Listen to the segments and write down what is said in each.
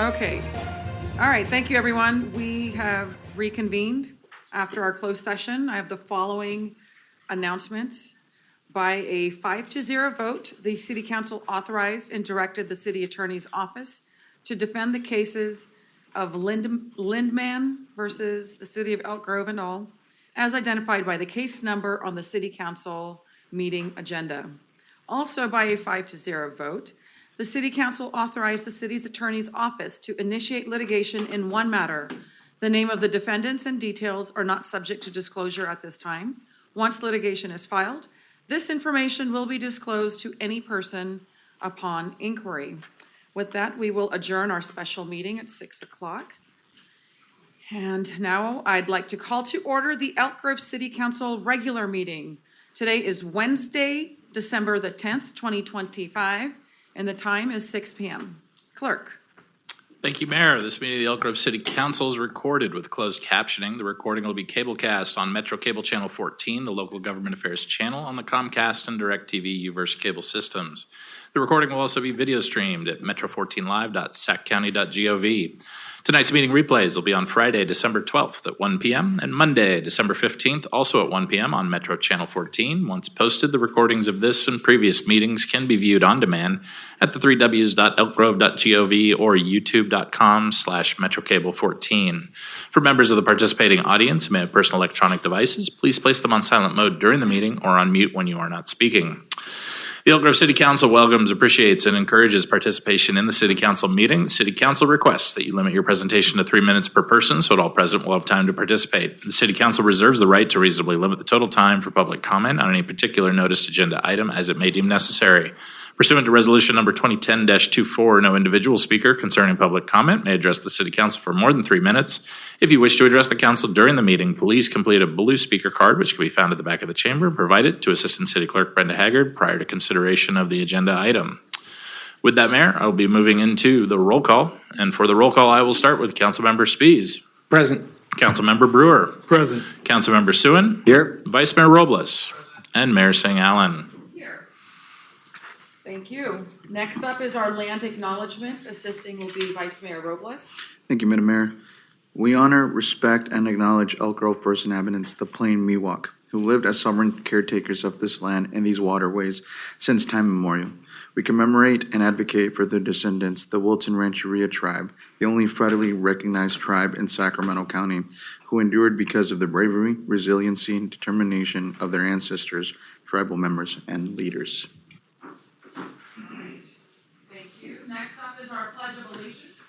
Okay. All right. Thank you, everyone. We have reconvened after our closed session. I have the following announcements. By a 5-0 vote, the City Council authorized and directed the City Attorney's Office to defend the cases of Lindman versus the City of Elk Grove and all, as identified by the case number on the City Council meeting agenda. Also by a 5-0 vote, the City Council authorized the City's Attorney's Office to initiate litigation in one matter. The name of the defendants and details are not subject to disclosure at this time. Once litigation is filed, this information will be disclosed to any person upon inquiry. With that, we will adjourn our special meeting at 6 o'clock. And now I'd like to call to order the Elk Grove City Council regular meeting. Today is Wednesday, December the 10th, 2025, and the time is 6 p.m. Clerk. Thank you, Mayor. This meeting of the Elk Grove City Council is recorded with closed captioning. The recording will be cablecast on Metro Cable Channel 14, the local government affairs channel on the Comcast and DirecTV Uverse cable systems. The recording will also be video streamed at metro14live.saccounty.gov. Tonight's meeting replays will be on Friday, December 12th at 1 p.m. and Monday, December 15th, also at 1 p.m. on Metro Channel 14. Once posted, the recordings of this and previous meetings can be viewed on demand at the 3ws.elkgrove.gov or youtube.com/metrocable14. For members of the participating audience who may have personal electronic devices, please place them on silent mode during the meeting or on mute when you are not speaking. The Elk Grove City Council welcomes, appreciates, and encourages participation in the City Council meeting. The City Council requests that you limit your presentation to 3 minutes per person so that all present will have time to participate. The City Council reserves the right to reasonably limit the total time for public comment on any particular noticed agenda item as it may deem necessary. Pursuant to Resolution Number 2010-24, no individual speaker concerning public comment may address the City Council for more than 3 minutes. If you wish to address the Council during the meeting, please complete a blue speaker card, which can be found at the back of the chamber, and provide it to Assistant City Clerk Brenda Haggard prior to consideration of the agenda item. With that, Mayor, I'll be moving into the roll call. And for the roll call, I will start with Councilmember Spies. Present. Councilmember Brewer. Present. Councilmember Suen. Here. Vice Mayor Robles. And Mayor Singh-Allen. Thank you. Next up is our land acknowledgement. Assisting will be Vice Mayor Robles. Thank you, Madam Mayor. We honor, respect, and acknowledge Elk Grove First inhabitants, the Plain Miwok, who lived as sovereign caretakers of this land and these waterways since time immemorial. We commemorate and advocate for their descendants, the Wilton Rancheria tribe, the only federally recognized tribe in Sacramento County, who endured because of the bravery, resiliency, and determination of their ancestors, tribal members, and leaders. Next up is our Pledge of Allegiance.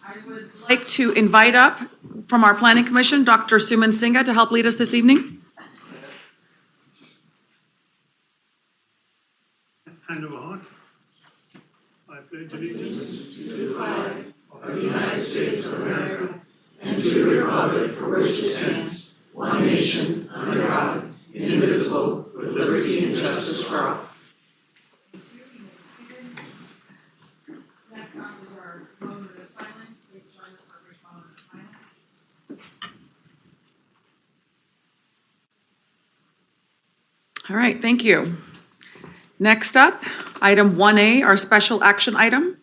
I would like to invite up from our Planning Commission, Dr. Suman Singha, to help lead us this evening. Hand of heart. I pledge allegiance to the flag of the United States of America and to the republic for which it stands, one nation, under God, indivisible, with liberty and justice for all. Next up is our moment of silence. Please join us for a brief moment of silence. All right, thank you. Next up, item 1A, our special action item.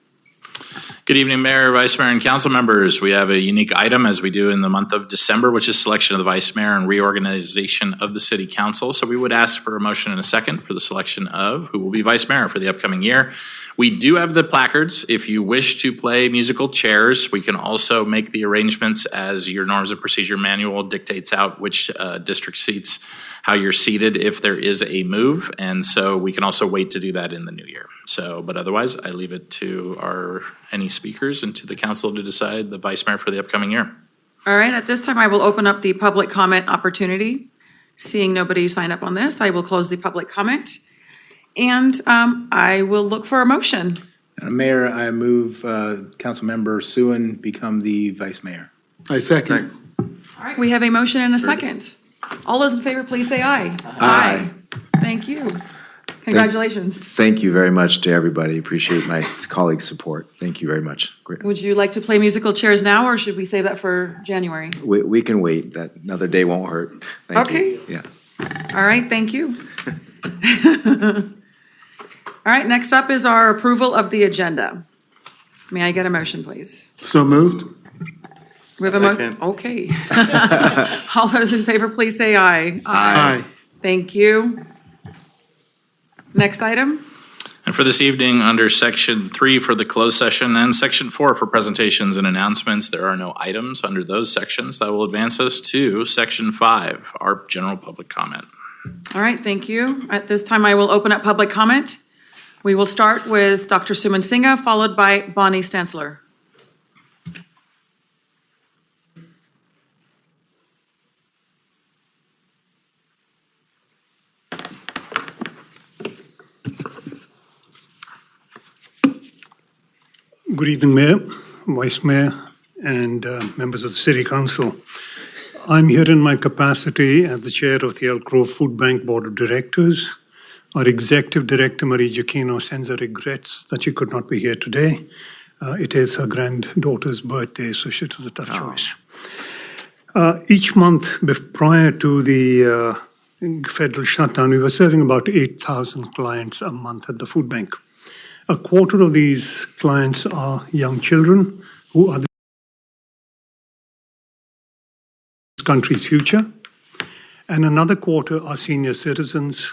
Good evening, Mayor, Vice Mayor, and Council members. We have a unique item as we do in the month of December, which is selection of the Vice Mayor and reorganization of the City Council. So we would ask for a motion in a second for the selection of who will be Vice Mayor for the upcoming year. We do have the placards. If you wish to play musical chairs, we can also make the arrangements as your Norms of Procedure Manual dictates out which district seats, how you're seated if there is a move. And so we can also wait to do that in the new year. So, but otherwise, I leave it to any speakers and to the council to decide the Vice Mayor for the upcoming year. All right, at this time, I will open up the public comment opportunity. Seeing nobody sign up on this, I will close the public comment. And I will look for a motion. Mayor, I move Councilmember Suen become the Vice Mayor. I second. All right, we have a motion and a second. All those in favor, please say aye. Aye. Thank you. Congratulations. Thank you very much to everybody. Appreciate my colleagues' support. Thank you very much. Great. Would you like to play musical chairs now, or should we save that for January? We can wait. That another day won't hurt. Thank you. Yeah. All right, thank you. All right, next up is our approval of the agenda. May I get a motion, please? So moved. We have a Second. okay. All those in favor, please say aye. Aye. Thank you. Next item? And for this evening, under Section 3 for the closed session and Section 4 for presentations and announcements, there are no items under those sections. That will advance us to Section 5, our general public comment. All right, thank you. At this time, I will open up public comment. We will start with Dr. Suman Singh, followed by Bonnie Stansler. Good evening, Mayor, Vice Mayor, and members of the City Council. I'm here in my capacity as the Chair of the Elk Grove Food Bank Board of Directors. Our Executive Director, Marie Giacchino, sends her regrets that she could not be here today. It is her granddaughter's birthday, so she was a tough choice. Each month prior to the federal shutdown, we were serving about 8,000 clients a month at the food bank. A quarter of these clients are young children who are this country's future, and another quarter are senior citizens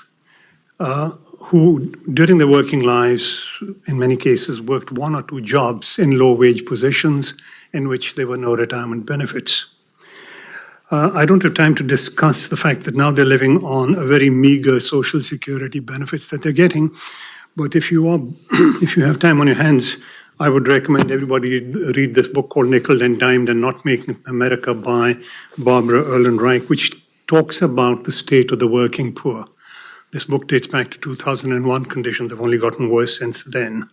who, during their working lives, in many cases, worked 1 or 2 jobs in low-wage positions in which there were no retirement benefits. I don't have time to discuss the fact that now they're living on a very meager Social Security benefits that they're getting. But if you have time on your hands, I would recommend everybody read this book called Nickel and Dimed and Not Making America by Barbara Erlenreich, which talks about the state of the working poor. This book dates back to 2001. Conditions have only gotten worse since then.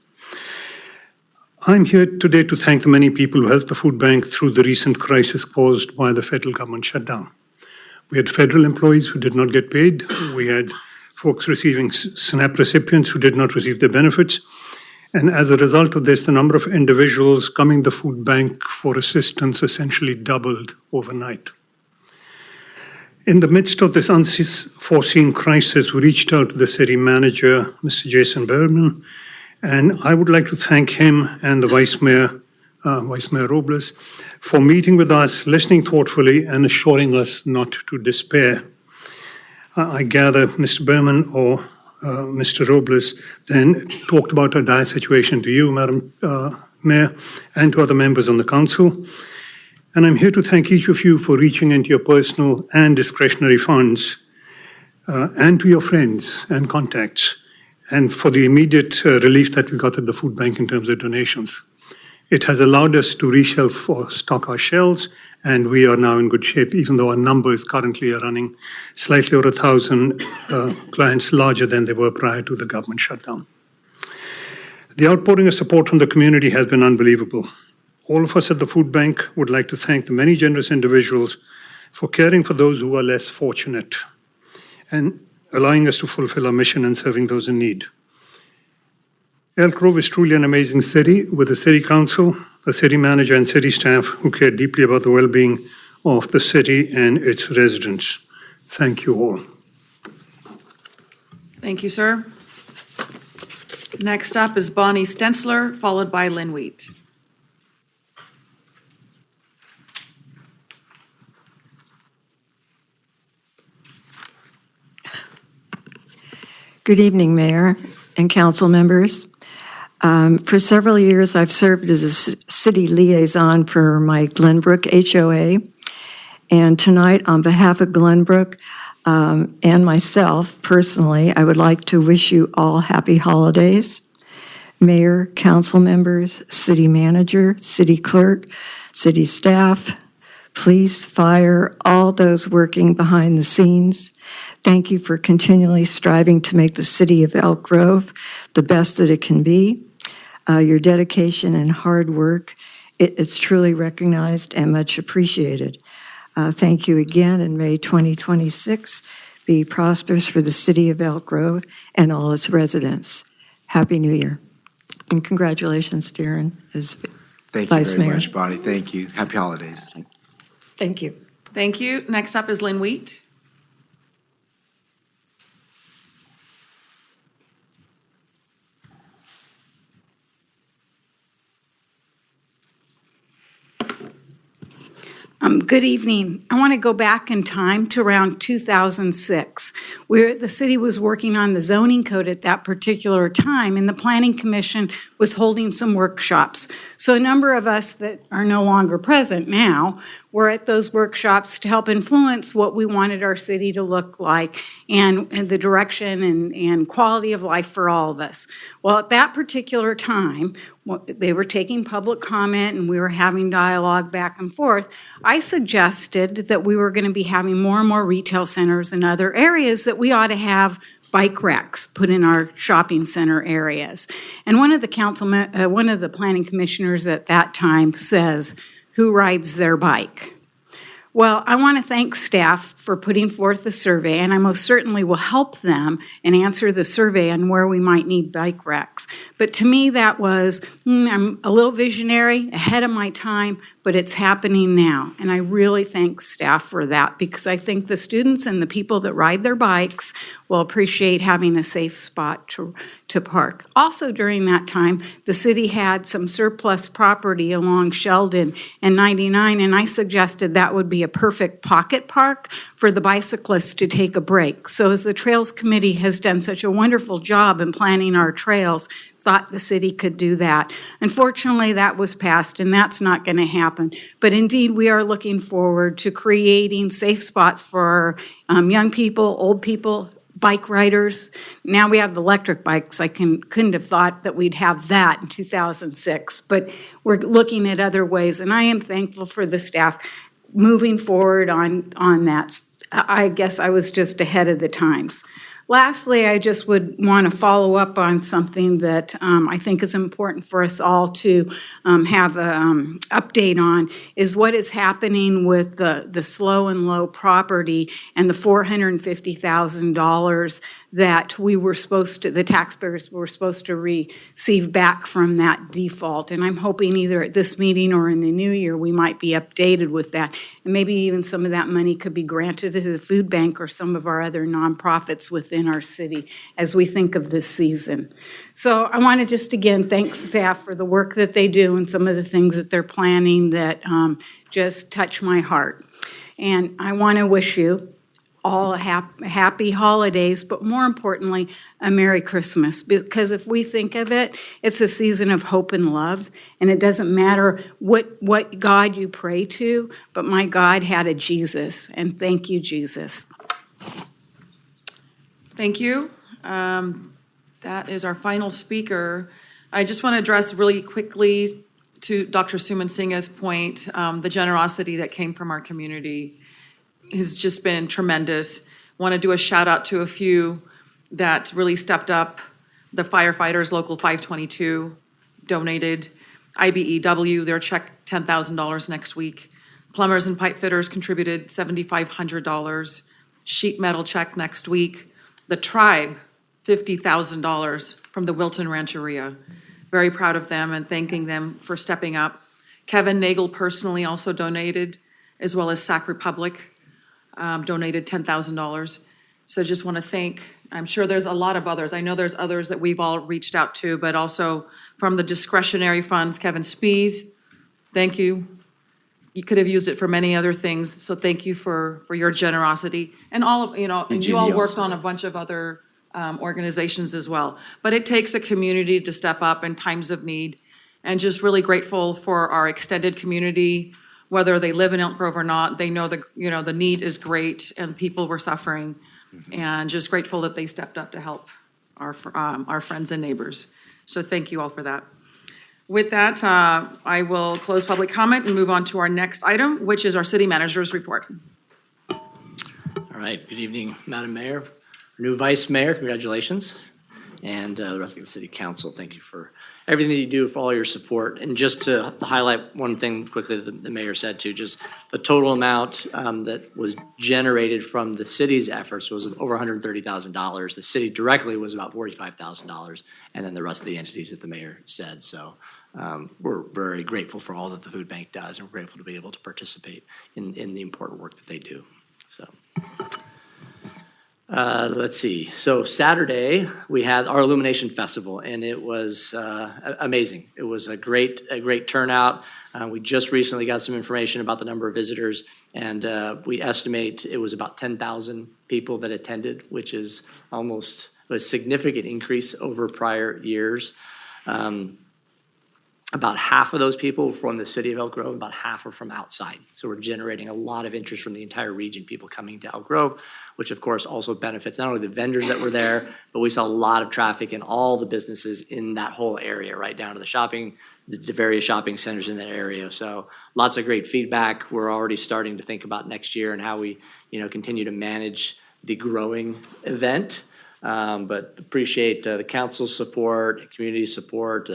I'm here today to thank the many people who helped the food bank through the recent crisis caused by the federal government shutdown. We had federal employees who did not get paid. We had folks receiving SNAP recipients who did not receive their benefits. And as a result of this, the number of individuals coming to the food bank for assistance essentially doubled overnight. In the midst of this unforeseen crisis, we reached out to the city manager, Mr. Jason Berman, and I would like to thank him and the Vice Mayor Robles, for meeting with us, listening thoughtfully, and assuring us not to despair. I gather Mr. Berman or Mr. Robles then talked about our dire situation to you, Madam Mayor, and to other members on the council. And I'm here to thank each of you for reaching into your personal and discretionary funds, and to your friends and contacts, and for the immediate relief that we got at the food bank in terms of donations. It has allowed us to reshelf or stock our shelves, and we are now in good shape, even though our numbers currently are running slightly over 1,000 clients larger than they were prior to the government shutdown. The outpouring of support from the community has been unbelievable. All of us at the food bank would like to thank the many generous individuals for caring for those who are less fortunate and allowing us to fulfill our mission and serving those in need. Elk Grove is truly an amazing city with a city council, a city manager, and city staff who care deeply about the well-being of the city and its residents. Thank you all. Thank you, sir. Next up is Bonnie Stensler, followed by Lynn Wheat. Good evening, Mayor and council members. For several years, I've served as a city liaison for my Glenbrook HOA. And tonight, on behalf of Glenbrook and myself personally, I would like to wish you all happy holidays. Mayor, council members, city manager, city clerk, city staff, police, fire, all those working behind the scenes. Thank you for continually striving to make the city of Elk Grove the best that it can be. Your dedication and hard work, it's truly recognized and much appreciated. Thank you again, and may 2026 be prosperous for the city of Elk Grove and all its residents. Happy New Year. And congratulations, Darren, as Thank you Vice very Mayor. much, Bonnie. Thank you. Happy holidays. Thank you. Thank you. Next up is Lynn Wheat. Good evening. I want to go back in time to around 2006, where the city was working on the zoning code at that particular time, and the Planning Commission was holding some workshops. So a number of us that are no longer present now were at those workshops to help influence what we wanted our city to look like and the direction and quality of life for all of us. Well, at that particular time, they were taking public comment and we were having dialogue back and forth. I suggested that we were going to be having more and more retail centers in other areas, that we ought to have bike racks put in our shopping center areas. And one of the planning commissioners at that time says, "Who rides their bike?" Well, I want to thank staff for putting forth the survey, and I most certainly will help them and answer the survey on where we might need bike racks. But to me, that was, I'm a little visionary, ahead of my time, but it's happening now. And I really thank staff for that, because I think the students and the people that ride their bikes will appreciate having a safe spot to park. Also during that time, the city had some surplus property along Sheldon and 99, and I suggested that would be a perfect pocket park for the bicyclists to take a break. So as the Trails Committee has done such a wonderful job in planning our trails, thought the city could do that. Unfortunately, that was passed, and that's not going to happen. But indeed, we are looking forward to creating safe spots for our young people, old people, bike riders. Now we have the electric bikes. I couldn't have thought that we'd have that in 2006, but we're looking at other ways, and I am thankful for the staff moving forward on that. I guess I was just ahead of the times. Lastly, I just would want to follow up on something that I think is important for us all to have an update on, is what is happening with the slow and low property and the $450,000 that the taxpayers were supposed to receive back from that default. And I'm hoping either at this meeting or in the new year we might be updated with that. And maybe even some of that money could be granted to the food bank or some of our other nonprofits within our city as we think of this season. So I want to just again thank staff for the work that they do and some of the things that they're planning that just touch my heart. And I want to wish you all happy holidays, but more importantly, a Merry Christmas. Because if we think of it, it's a season of hope and love, and it doesn't matter what God you pray to, but my God had a Jesus, and thank you, Jesus. Thank you. That is our final speaker. I just want to address really quickly to Dr. Suman Singh's point, the generosity that came from our community has just been tremendous. Want to do a shout out to a few that really stepped up. The firefighters, Local 522, donated. IBEW, their check $10,000 next week. Plumbers and pipe fitters contributed $7,500. Sheet metal check next week. The tribe, $50,000 from the Wilton Rancheria. Very proud of them and thanking them for stepping up. Kevin Nagel personally also donated, as well as Sac Republic. Donated $10,000. So just want to thank, I'm sure there's a lot of others. I know there's others that we've all reached out to, but also from the discretionary funds, Kevin Spees, thank you. You could have used it for many other things, so thank you for your generosity. And all of, and you all worked on a bunch of other organizations as well. But it takes a community to step up in times of need, and just really grateful for our extended community. Whether they live in Elk Grove or not, they know the need is great and people were suffering, and just grateful that they stepped up to help our friends and neighbors. So thank you all for that. With that, I will close public comment and move on to our next item, which is our city manager's report. All right, good evening, Madam Mayor. Our new Vice Mayor, congratulations. And the rest of the City Council, thank you for everything that you do, for all your support. And just to highlight one thing quickly that the mayor said too, just the total amount that was generated from the city's efforts was over $130,000. The city directly was about $45,000, and then the rest of the entities that the mayor said. So we're very grateful for all that the food bank does, and we're grateful to be able to participate in the important work that they do. So. Let's see. So Saturday, we had our Illumination Festival, and it was amazing. It was a great turnout. We just recently got some information about the number of visitors, and we estimate it was about 10,000 people that attended, which is almost a significant increase over prior years. About half of those people were from the city of Elk Grove, about half are from outside. So we're generating a lot of interest from the entire region, people coming to Elk Grove, which of course also benefits not only the vendors that were there, but we saw a lot of traffic in all the businesses in that whole area, right down to the various shopping centers in that area. So lots of great feedback. We're already starting to think about next year and how we, continue to manage the growing event. But appreciate the council's support, community support,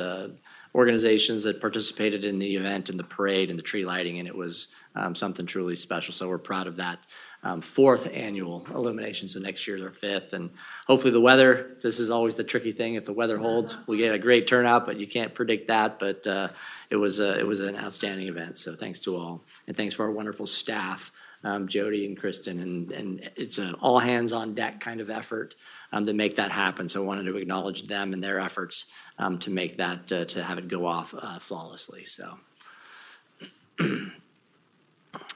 organizations that participated in the event and the parade and the tree lighting, and it was something truly special. So we're proud of that fourth annual illumination. So next year's our fifth, and hopefully the weather. This is always the tricky thing. If the weather holds, we get a great turnout, but you can't predict that. But it was an outstanding event. So thanks to all, and thanks for our wonderful staff, Jody and Kristen, and it's an all hands on deck kind of effort to make that happen. So I wanted to acknowledge them and their efforts to make that, to have it go off flawlessly. So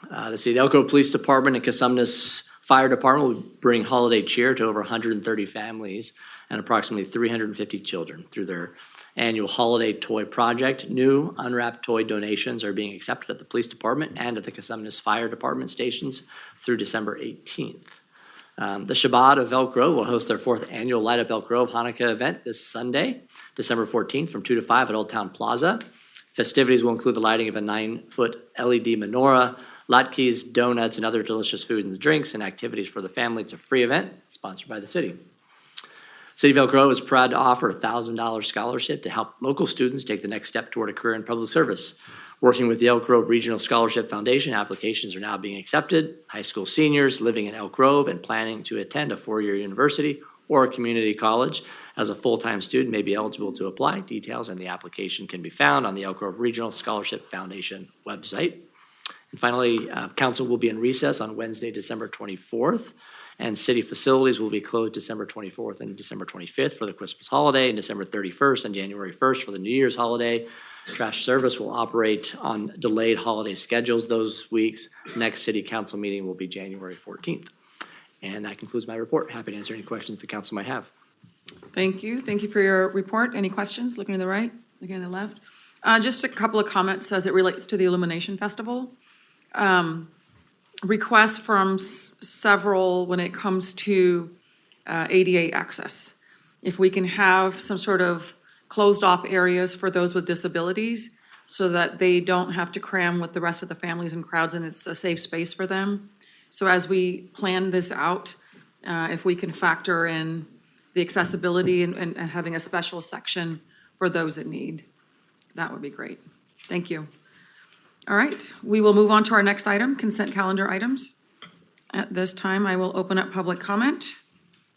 let's see, the Elk Grove Police Department and Casumnas Fire Department will bring holiday cheer to over 130 families and approximately 350 children through their annual holiday toy project. New unwrapped toy donations are being accepted at the police department and at the Casumnas Fire Department stations through December 18th. The Shabbat of Elk Grove will host their fourth annual Light Up Elk Grove Hanukkah event this Sunday, December 14th from 2 to 5 at Old Town Plaza. Festivities will include the lighting of a 9-foot LED menorah, latkes, donuts, and other delicious foods and drinks, and activities for the family. It's a free event sponsored by the city. City of Elk Grove is proud to offer a $1,000 scholarship to help local students take the next step toward a career in public service. Working with the Elk Grove Regional Scholarship Foundation, applications are now being accepted. High school seniors living in Elk Grove and planning to attend a 4-year university or a community college as a full-time student may be eligible to apply. Details and the application can be found on the Elk Grove Regional Scholarship Foundation website. And finally, council will be in recess on Wednesday, December 24th. And city facilities will be closed December 24th and December 25th for the Christmas holiday, and December 31st and January 1st for the New Year's holiday. Trash service will operate on delayed holiday schedules those weeks. Next city council meeting will be January 14th. And that concludes my report. Happy to answer any questions the council might have. Thank you. Thank you for your report. Any questions? Looking to the right, looking to the left. Just a couple of comments as it relates to the Illumination Festival. Requests from several when it comes to ADA access. If we can have some sort of closed off areas for those with disabilities so that they don't have to cram with the rest of the families and crowds and it's a safe space for them. So as we plan this out, if we can factor in the accessibility and having a special section for those in need, that would be great. Thank you. All right, we will move on to our next item, consent calendar items. At this time, I will open up public comment.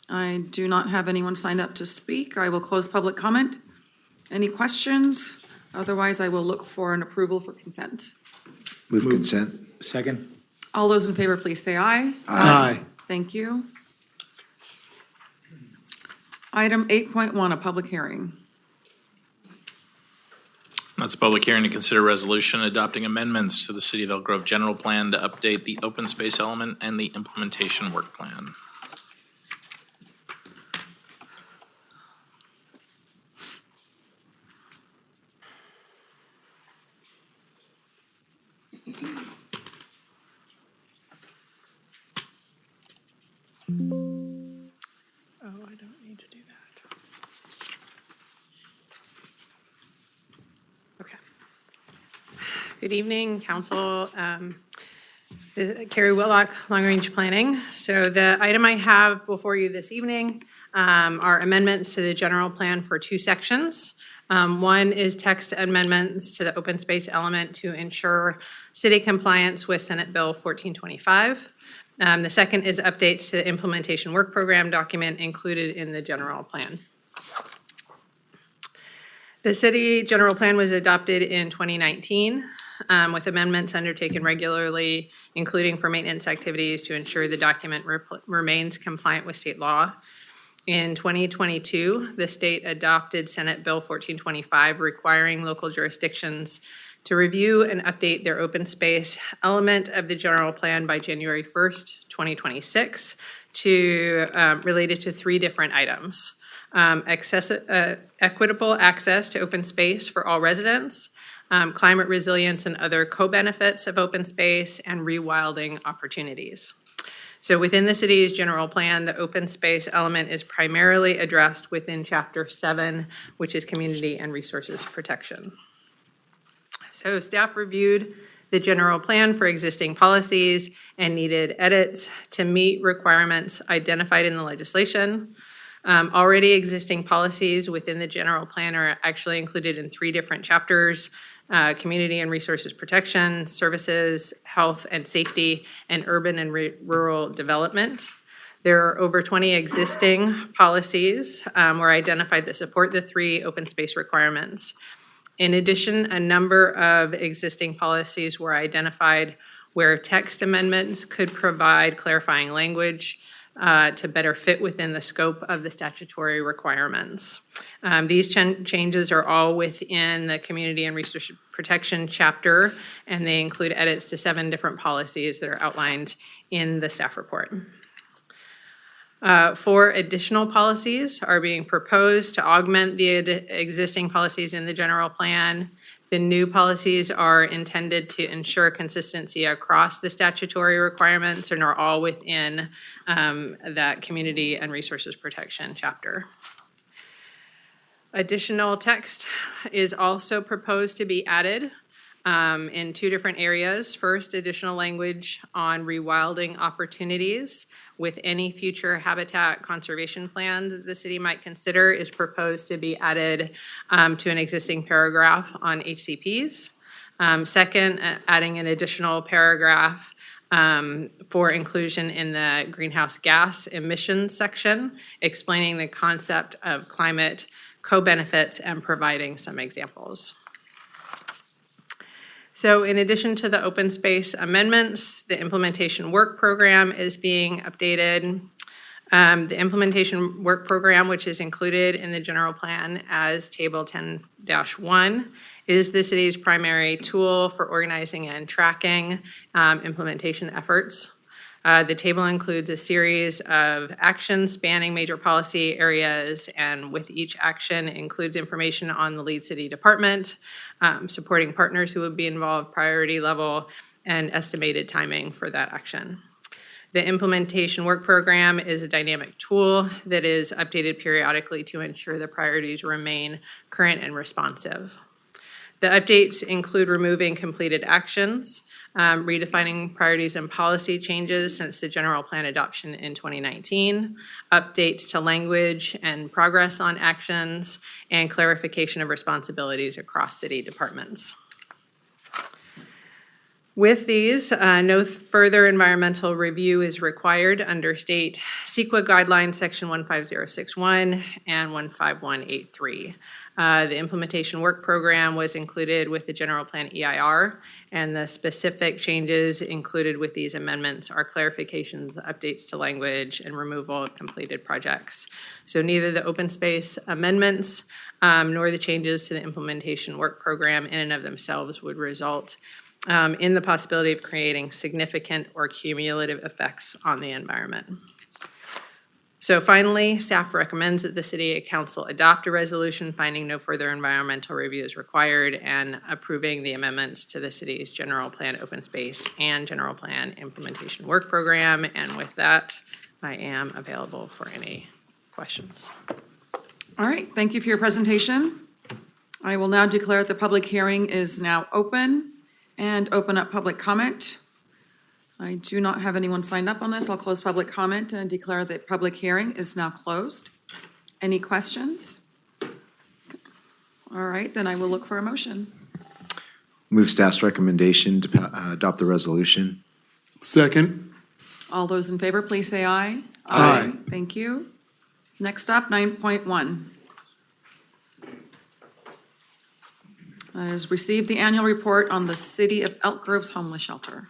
I do not have anyone signed up to speak. I will close public comment. Any questions? Otherwise, I will look for an approval for consent. Move consent. Second? All those in favor, please say aye. Aye. Thank you. Item 8.1, a public hearing. That's a public hearing to consider resolution adopting amendments to the City of Elk Grove General Plan to update the open space element and the implementation work plan. Oh, I don't need to do that. Okay. Good evening, Council. Carrie Whitlock, Long Range Planning. So the item I have before you this evening are amendments to the general plan for two sections. One is text amendments to the open space element to ensure city compliance with Senate Bill 1425. The second is updates to the implementation work program document included in the general plan. The city general plan was adopted in 2019. with amendments undertaken regularly, including for maintenance activities to ensure the document remains compliant with state law. In 2022, the state adopted Senate Bill 1425, requiring local jurisdictions to review and update their open space element of the general plan by January 1st, 2026, related to 3 different items. Equitable access to open space for all residents, climate resilience and other co-benefits of open space, and rewilding opportunities. So within the city's general plan, the open space element is primarily addressed within Chapter 7, which is Community and Resources Protection. So staff reviewed the general plan for existing policies and needed edits to meet requirements identified in the legislation. Already existing policies within the general plan are actually included in 3 different chapters: Community and Resources Protection, Services, Health and Safety, and Urban and Rural Development. There are over 20 existing policies were identified that support the 3 open space requirements. In addition, a number of existing policies were identified where text amendments could provide clarifying language to better fit within the scope of the statutory requirements. These changes are all within the Community and Resource Protection chapter, and they include edits to 7 different policies that are outlined in the staff report. 4 additional policies are being proposed to augment the existing policies in the general plan. The new policies are intended to ensure consistency across the statutory requirements and are all within that Community and Resources Protection chapter. Additional text is also proposed to be added in 2 different areas. First, additional language on rewilding opportunities with any future habitat conservation plan that the city might consider is proposed to be added to an existing paragraph on HCPs. Second, adding an additional paragraph for inclusion in the greenhouse gas emissions section, explaining the concept of climate co-benefits and providing some examples. So in addition to the open space amendments, the implementation work program is being updated. The implementation work program, which is included in the general plan as Table 10-1, is the city's primary tool for organizing and tracking implementation efforts. The table includes a series of actions spanning major policy areas, and with each action includes information on the lead city department, supporting partners who would be involved, priority level, and estimated timing for that action. The implementation work program is a dynamic tool that is updated periodically to ensure the priorities remain current and responsive. The updates include removing completed actions, redefining priorities and policy changes since the general plan adoption in 2019, updates to language and progress on actions, and clarification of responsibilities across city departments. With these, no further environmental review is required under state CEQA guidelines section 15061 and 15183. The implementation work program was included with the general plan EIR, and the specific changes included with these amendments are clarifications, updates to language, and removal of completed projects. So neither the open space amendments nor the changes to the implementation work program in and of themselves would result in the possibility of creating significant or cumulative effects on the environment. So finally, staff recommends that the City Council adopt a resolution finding no further environmental review is required and approving the amendments to the city's general plan open space and general plan implementation work program. And with that, I am available for any questions. All right, thank you for your presentation. I will now declare the public hearing is now open and open up public comment. I do not have anyone signed up on this. I'll close public comment and declare that public hearing is now closed. Any questions? All right, then I will look for a motion. Move staff's recommendation to adopt the resolution. Second. All those in favor, please say aye. Aye. Thank you. Next up, 9.1. That is, receive the annual report on the City of Elk Grove's homeless shelter.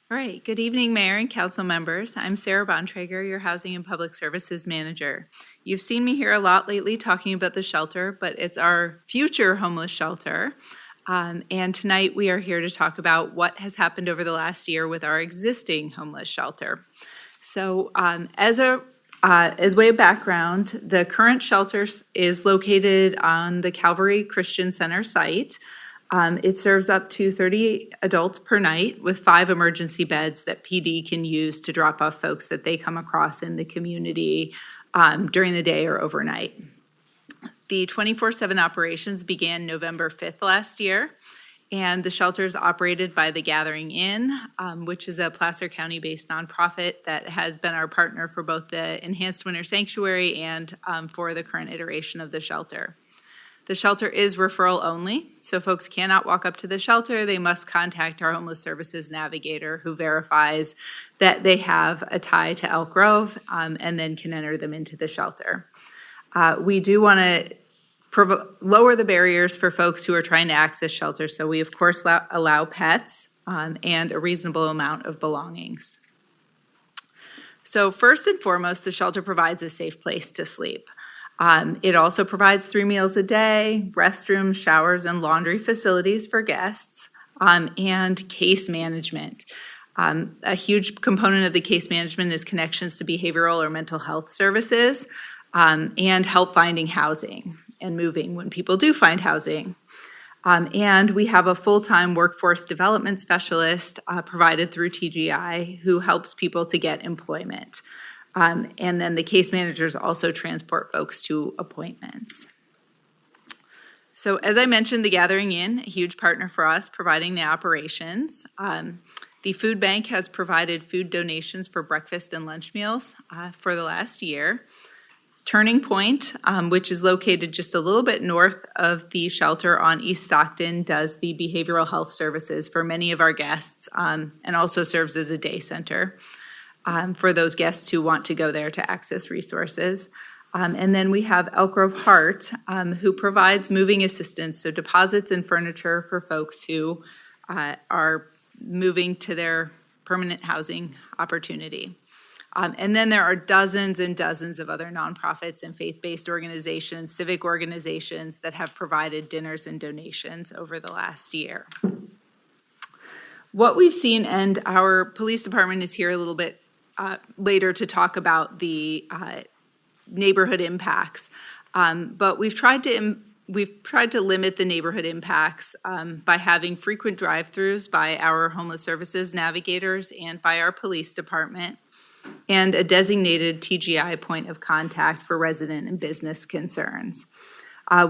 All right, good evening, Mayor and Council members. I'm Sarah Bontrager, your Housing and Public Services Manager. You've seen me here a lot lately talking about the shelter, but it's our future homeless shelter. And tonight we are here to talk about what has happened over the last year with our existing homeless shelter. So as way of background, the current shelter is located on the Calvary Christian Center site. It serves up to 30 adults per night with 5 emergency beds that PD can use to drop off folks that they come across in the community during the day or overnight. The 24/7 operations began November 5th last year, and the shelter is operated by the Gathering Inn, which is a Placer County-based nonprofit that has been our partner for both the Enhanced Winter Sanctuary and for the current iteration of the shelter. The shelter is referral only, so folks cannot walk up to the shelter. They must contact our homeless services navigator who verifies that they have a tie to Elk Grove and then can enter them into the shelter. We do want to lower the barriers for folks who are trying to access shelter, so we of course allow pets and a reasonable amount of belongings. So first and foremost, the shelter provides a safe place to sleep. It also provides 3 meals a day, restrooms, showers, and laundry facilities for guests, and case management. A huge component of the case management is connections to behavioral or mental health services, and help finding housing and moving when people do find housing. And we have a full-time workforce development specialist provided through TGI who helps people to get employment. And then the case managers also transport folks to appointments. So as I mentioned, the Gathering Inn, a huge partner for us, providing the operations. The food bank has provided food donations for breakfast and lunch meals for the last year. Turning Point, which is located just a little bit north of the shelter on East Stockton, does the behavioral health services for many of our guests and also serves as a day center for those guests who want to go there to access resources. And then we have Elk Grove Heart, who provides moving assistance, so deposits and furniture for folks who are moving to their permanent housing opportunity. And then there are dozens and dozens of other nonprofits and faith-based organizations, civic organizations that have provided dinners and donations over the last year. What we've seen, and our police department is here a little bit later to talk about the neighborhood impacts, but we've tried to limit the neighborhood impacts by having frequent drive-throughs by our homeless services navigators and by our police department, and a designated TGI point of contact for resident and business concerns.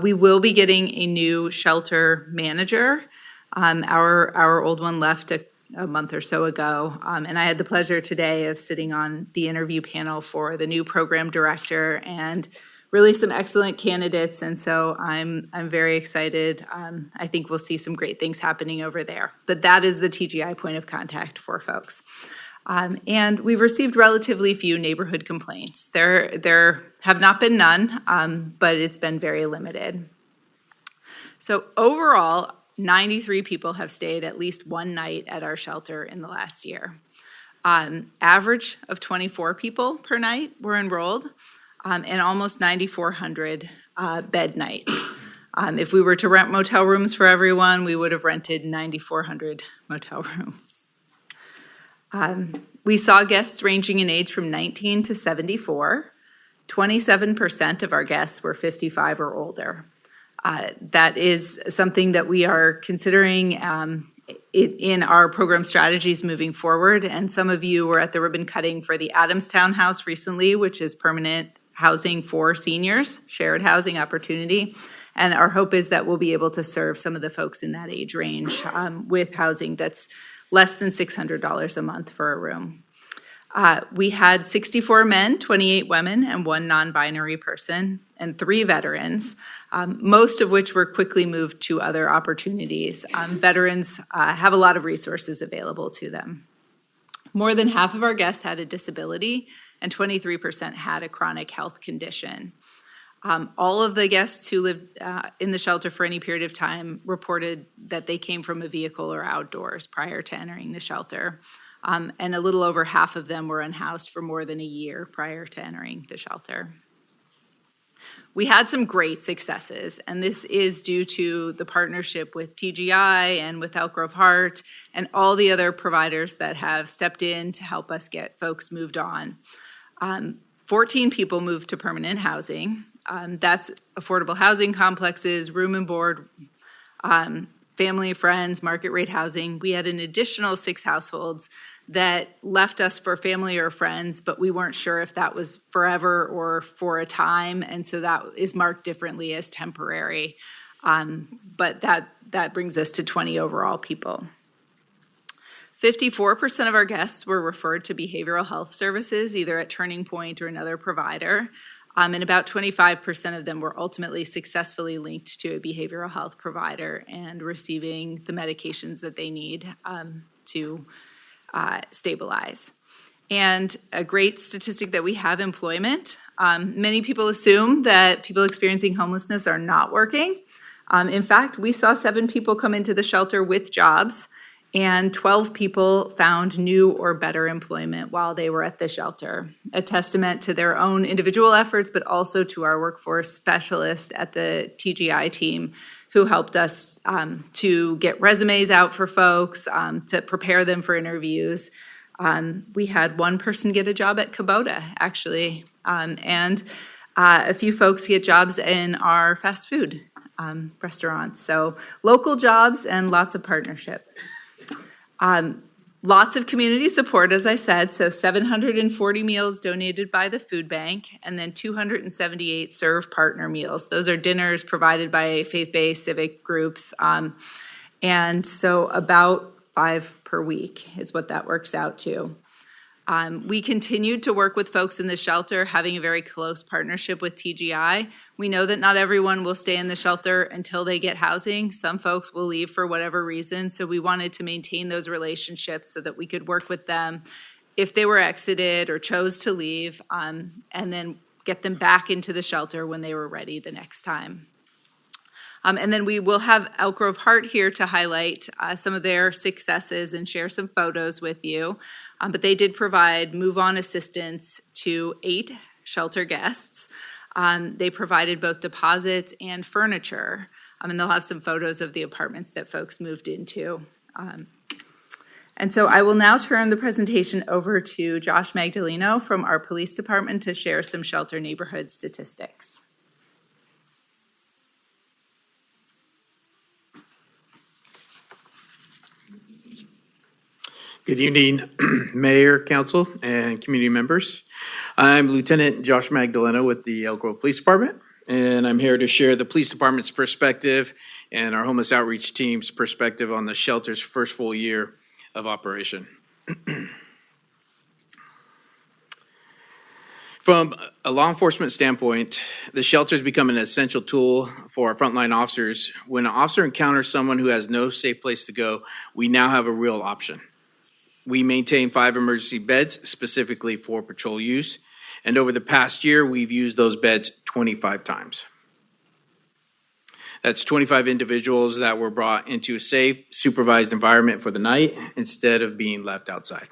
We will be getting a new shelter manager. Our old one left a month or so ago, and I had the pleasure today of sitting on the interview panel for the new program director, and really some excellent candidates, and so I'm very excited. I think we'll see some great things happening over there. But that is the TGI point of contact for folks. And we've received relatively few neighborhood complaints. There have not been none, but it's been very limited. So overall, 93 people have stayed at least one night at our shelter in the last year. Average of 24 people per night were enrolled, and almost 9,400 bed nights. If we were to rent motel rooms for everyone, we would have rented 9,400 motel rooms. We saw guests ranging in age from 19 to 74. 27% of our guests were 55 or older. That is something that we are considering in our program strategies moving forward. And some of you were at the ribbon cutting for the Adams Townhouse recently, which is permanent housing for seniors, shared housing opportunity. And our hope is that we'll be able to serve some of the folks in that age range with housing that's less than $600 a month for a room. We had 64 men, 28 women, and 1 non-binary person, and 3 veterans, most of which were quickly moved to other opportunities. Veterans have a lot of resources available to them. More than half of our guests had a disability, and 23% had a chronic health condition. All of the guests who lived in the shelter for any period of time reported that they came from a vehicle or outdoors prior to entering the shelter. And a little over half of them were unhoused for more than a year prior to entering the shelter. We had some great successes, and this is due to the partnership with TGI and with Elk Grove Heart and all the other providers that have stepped in to help us get folks moved on. 14 people moved to permanent housing. That's affordable housing complexes, room and board, family, friends, market rate housing. We had an additional 6 households that left us for family or friends, but we weren't sure if that was forever or for a time, and so that is marked differently as temporary. But that brings us to 20 overall people. 54% of our guests were referred to behavioral health services, either at Turning Point or another provider. And about 25% of them were ultimately successfully linked to a behavioral health provider and receiving the medications that they need to stabilize. And a great statistic that we have employment. Many people assume that people experiencing homelessness are not working. In fact, we saw 7 people come into the shelter with jobs, and 12 people found new or better employment while they were at the shelter, a testament to their own individual efforts, but also to our workforce specialist at the TGI team who helped us to get resumes out for folks, to prepare them for interviews. We had 1 person get a job at Kubota, actually, and a few folks get jobs in our fast food restaurants. So local jobs and lots of partnership. Lots of community support, as I said, so 740 meals donated by the food bank, and then 278 serve partner meals. Those are dinners provided by faith-based civic groups, and so about 5 per week is what that works out to. We continued to work with folks in the shelter, having a very close partnership with TGI. We know that not everyone will stay in the shelter until they get housing. Some folks will leave for whatever reason, so we wanted to maintain those relationships so that we could work with them if they were exited or chose to leave, and then get them back into the shelter when they were ready the next time. And then we will have Elk Grove Heart here to highlight some of their successes and share some photos with you. But they did provide move-on assistance to 8 shelter guests. They provided both deposits and furniture. And they'll have some photos of the apartments that folks moved into. And so I will now turn the presentation over to Josh Magdaleno from our police department to share some shelter neighborhood statistics. Good evening, Mayor, Council, and community members. I'm Lieutenant Josh Magdaleno with the Elk Grove Police Department, and I'm here to share the police department's perspective and our homeless outreach team's perspective on the shelter's first full year of operation. From a law enforcement standpoint, the shelter's become an essential tool for our frontline officers. When an officer encounters someone who has no safe place to go, we now have a real option. We maintain 5 emergency beds specifically for patrol use, and over the past year, we've used those beds 25 times. That's 25 individuals that were brought into a safe, supervised environment for the night instead of being left outside.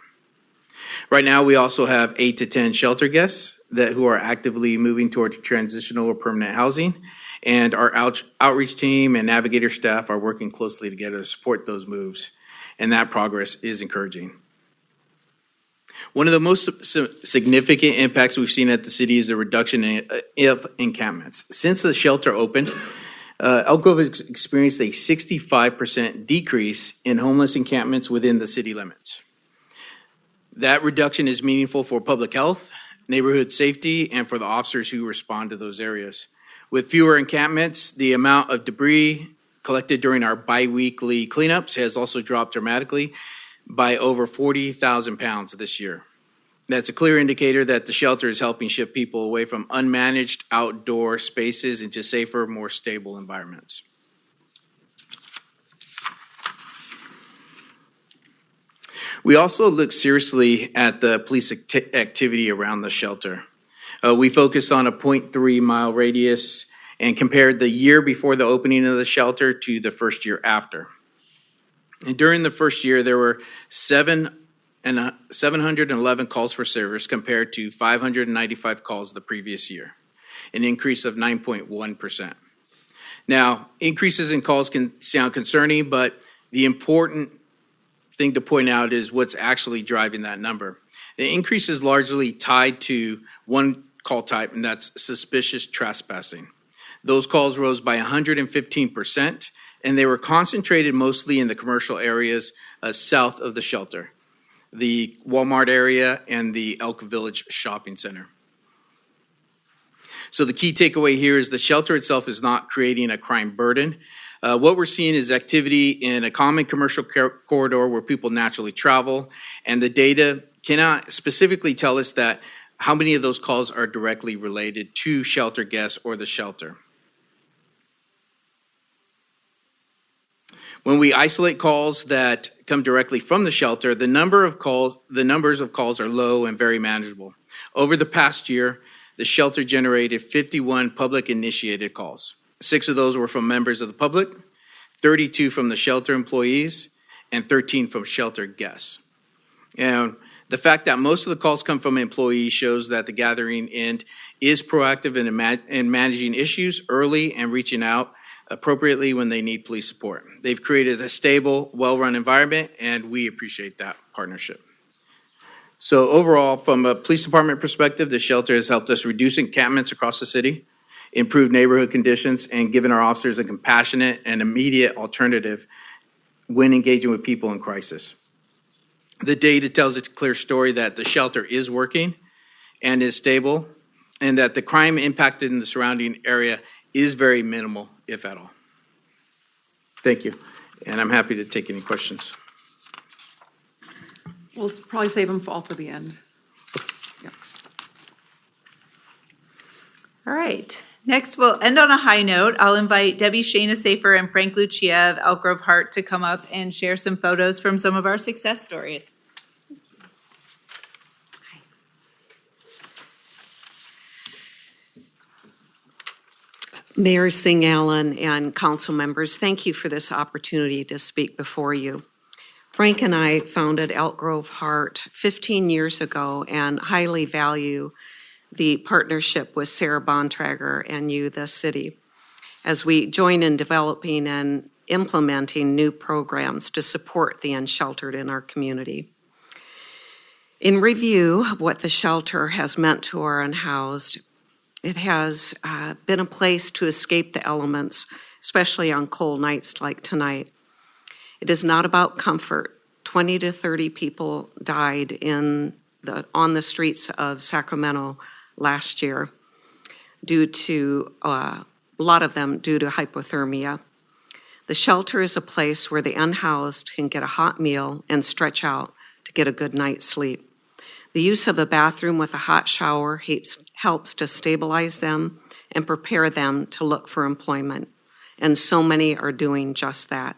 Right now, we also have 8 to 10 shelter guests who are actively moving towards transitional or permanent housing, and our outreach team and navigator staff are working closely together to support those moves, and that progress is encouraging. One of the most significant impacts we've seen at the city is the reduction of encampments. Since the shelter opened, Elk Grove has experienced a 65% decrease in homeless encampments within the city limits. That reduction is meaningful for public health, neighborhood safety, and for the officers who respond to those areas. With fewer encampments, the amount of debris collected during our bi-weekly cleanups has also dropped dramatically by over 40,000 pounds this year. That's a clear indicator that the shelter is helping shift people away from unmanaged outdoor spaces into safer, more stable environments. We also look seriously at the police activity around the shelter. We focused on a 0.3 mile radius and compared the year before the opening of the shelter to the first year after. And during the first year, there were 711 calls for service compared to 595 calls the previous year, an increase of 9.1%. Now, increases in calls can sound concerning, but the important thing to point out is what's actually driving that number. The increase is largely tied to one call type, and that's suspicious trespassing. Those calls rose by 115%, and they were concentrated mostly in the commercial areas south of the shelter, the Walmart area and the Elk Village Shopping Center. So the key takeaway here is the shelter itself is not creating a crime burden. What we're seeing is activity in a common commercial corridor where people naturally travel, and the data cannot specifically tell us that how many of those calls are directly related to shelter guests or the shelter. When we isolate calls that come directly from the shelter, the numbers of calls are low and very manageable. Over the past year, the shelter generated 51 public initiated calls. 6 of those were from members of the public, 32 from the shelter employees, and 13 from shelter guests. And the fact that most of the calls come from employees shows that the gathering end is proactive in managing issues early and reaching out appropriately when they need police support. They've created a stable, well-run environment, and we appreciate that partnership. So overall, from a police department perspective, the shelter has helped us reduce encampments across the city, improve neighborhood conditions, and given our officers a compassionate and immediate alternative when engaging with people in crisis. The data tells a clear story that the shelter is working and is stable, and that the crime impacted in the surrounding area is very minimal, if at all. Thank you, and I'm happy to take any questions. We'll probably save them all for the end. Yep. All right. Next, we'll end on a high note. I'll invite Debbie Shana Safer and Frank Lucia of Elk Grove Heart to come up and share some photos from some of our success stories. Mayor Singh-Allen and council members, thank you for this opportunity to speak before you. Frank and I founded Elk Grove Heart 15 years ago and highly value the partnership with Sarah Bontrager and you, the city, as we join in developing and implementing new programs to support the unsheltered in our community. In review of what the shelter has meant to our unhoused, it has been a place to escape the elements, especially on cold nights like tonight. It is not about comfort. 20 to 30 people died on the streets of Sacramento last year due to, a lot of them due to hypothermia. The shelter is a place where the unhoused can get a hot meal and stretch out to get a good night's sleep. The use of a bathroom with a hot shower helps to stabilize them and prepare them to look for employment. And so many are doing just that,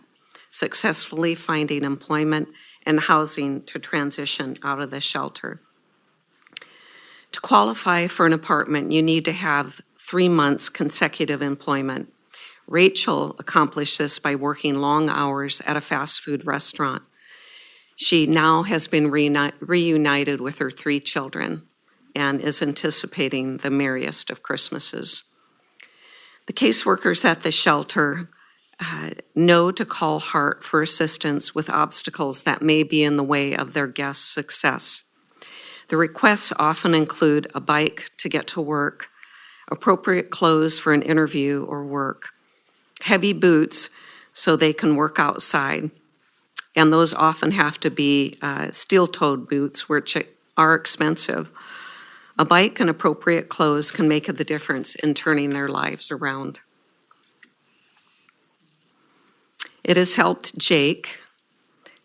successfully finding employment and housing to transition out of the shelter. To qualify for an apartment, you need to have 3 months consecutive employment. Rachel accomplished this by working long hours at a fast food restaurant. She now has been reunited with her 3 children and is anticipating the merriest of Christmases. The caseworkers at the shelter know to call Heart for assistance with obstacles that may be in the way of their guests' success. The requests often include a bike to get to work, appropriate clothes for an interview or work, heavy boots so they can work outside, and those often have to be steel-toed boots, which are expensive. A bike and appropriate clothes can make the difference in turning their lives around. It has helped Jake,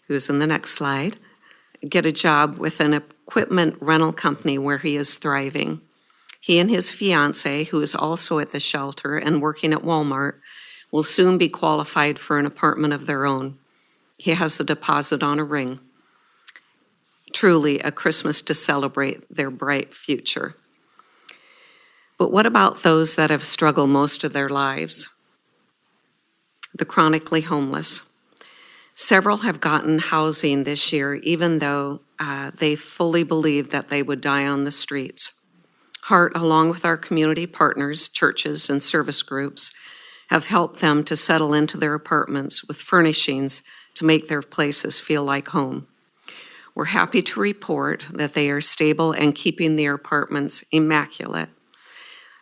who's in the next slide, get a job with an equipment rental company where he is thriving. He and his fiance, who is also at the shelter and working at Walmart, will soon be qualified for an apartment of their own. He has a deposit on a ring. Truly a Christmas to celebrate their bright future. But what about those that have struggled most of their lives? The chronically homeless. Several have gotten housing this year, even though they fully believed that they would die on the streets. Heart, along with our community partners, churches, and service groups, have helped them to settle into their apartments with furnishings to make their places feel like home. We're happy to report that they are stable and keeping their apartments immaculate.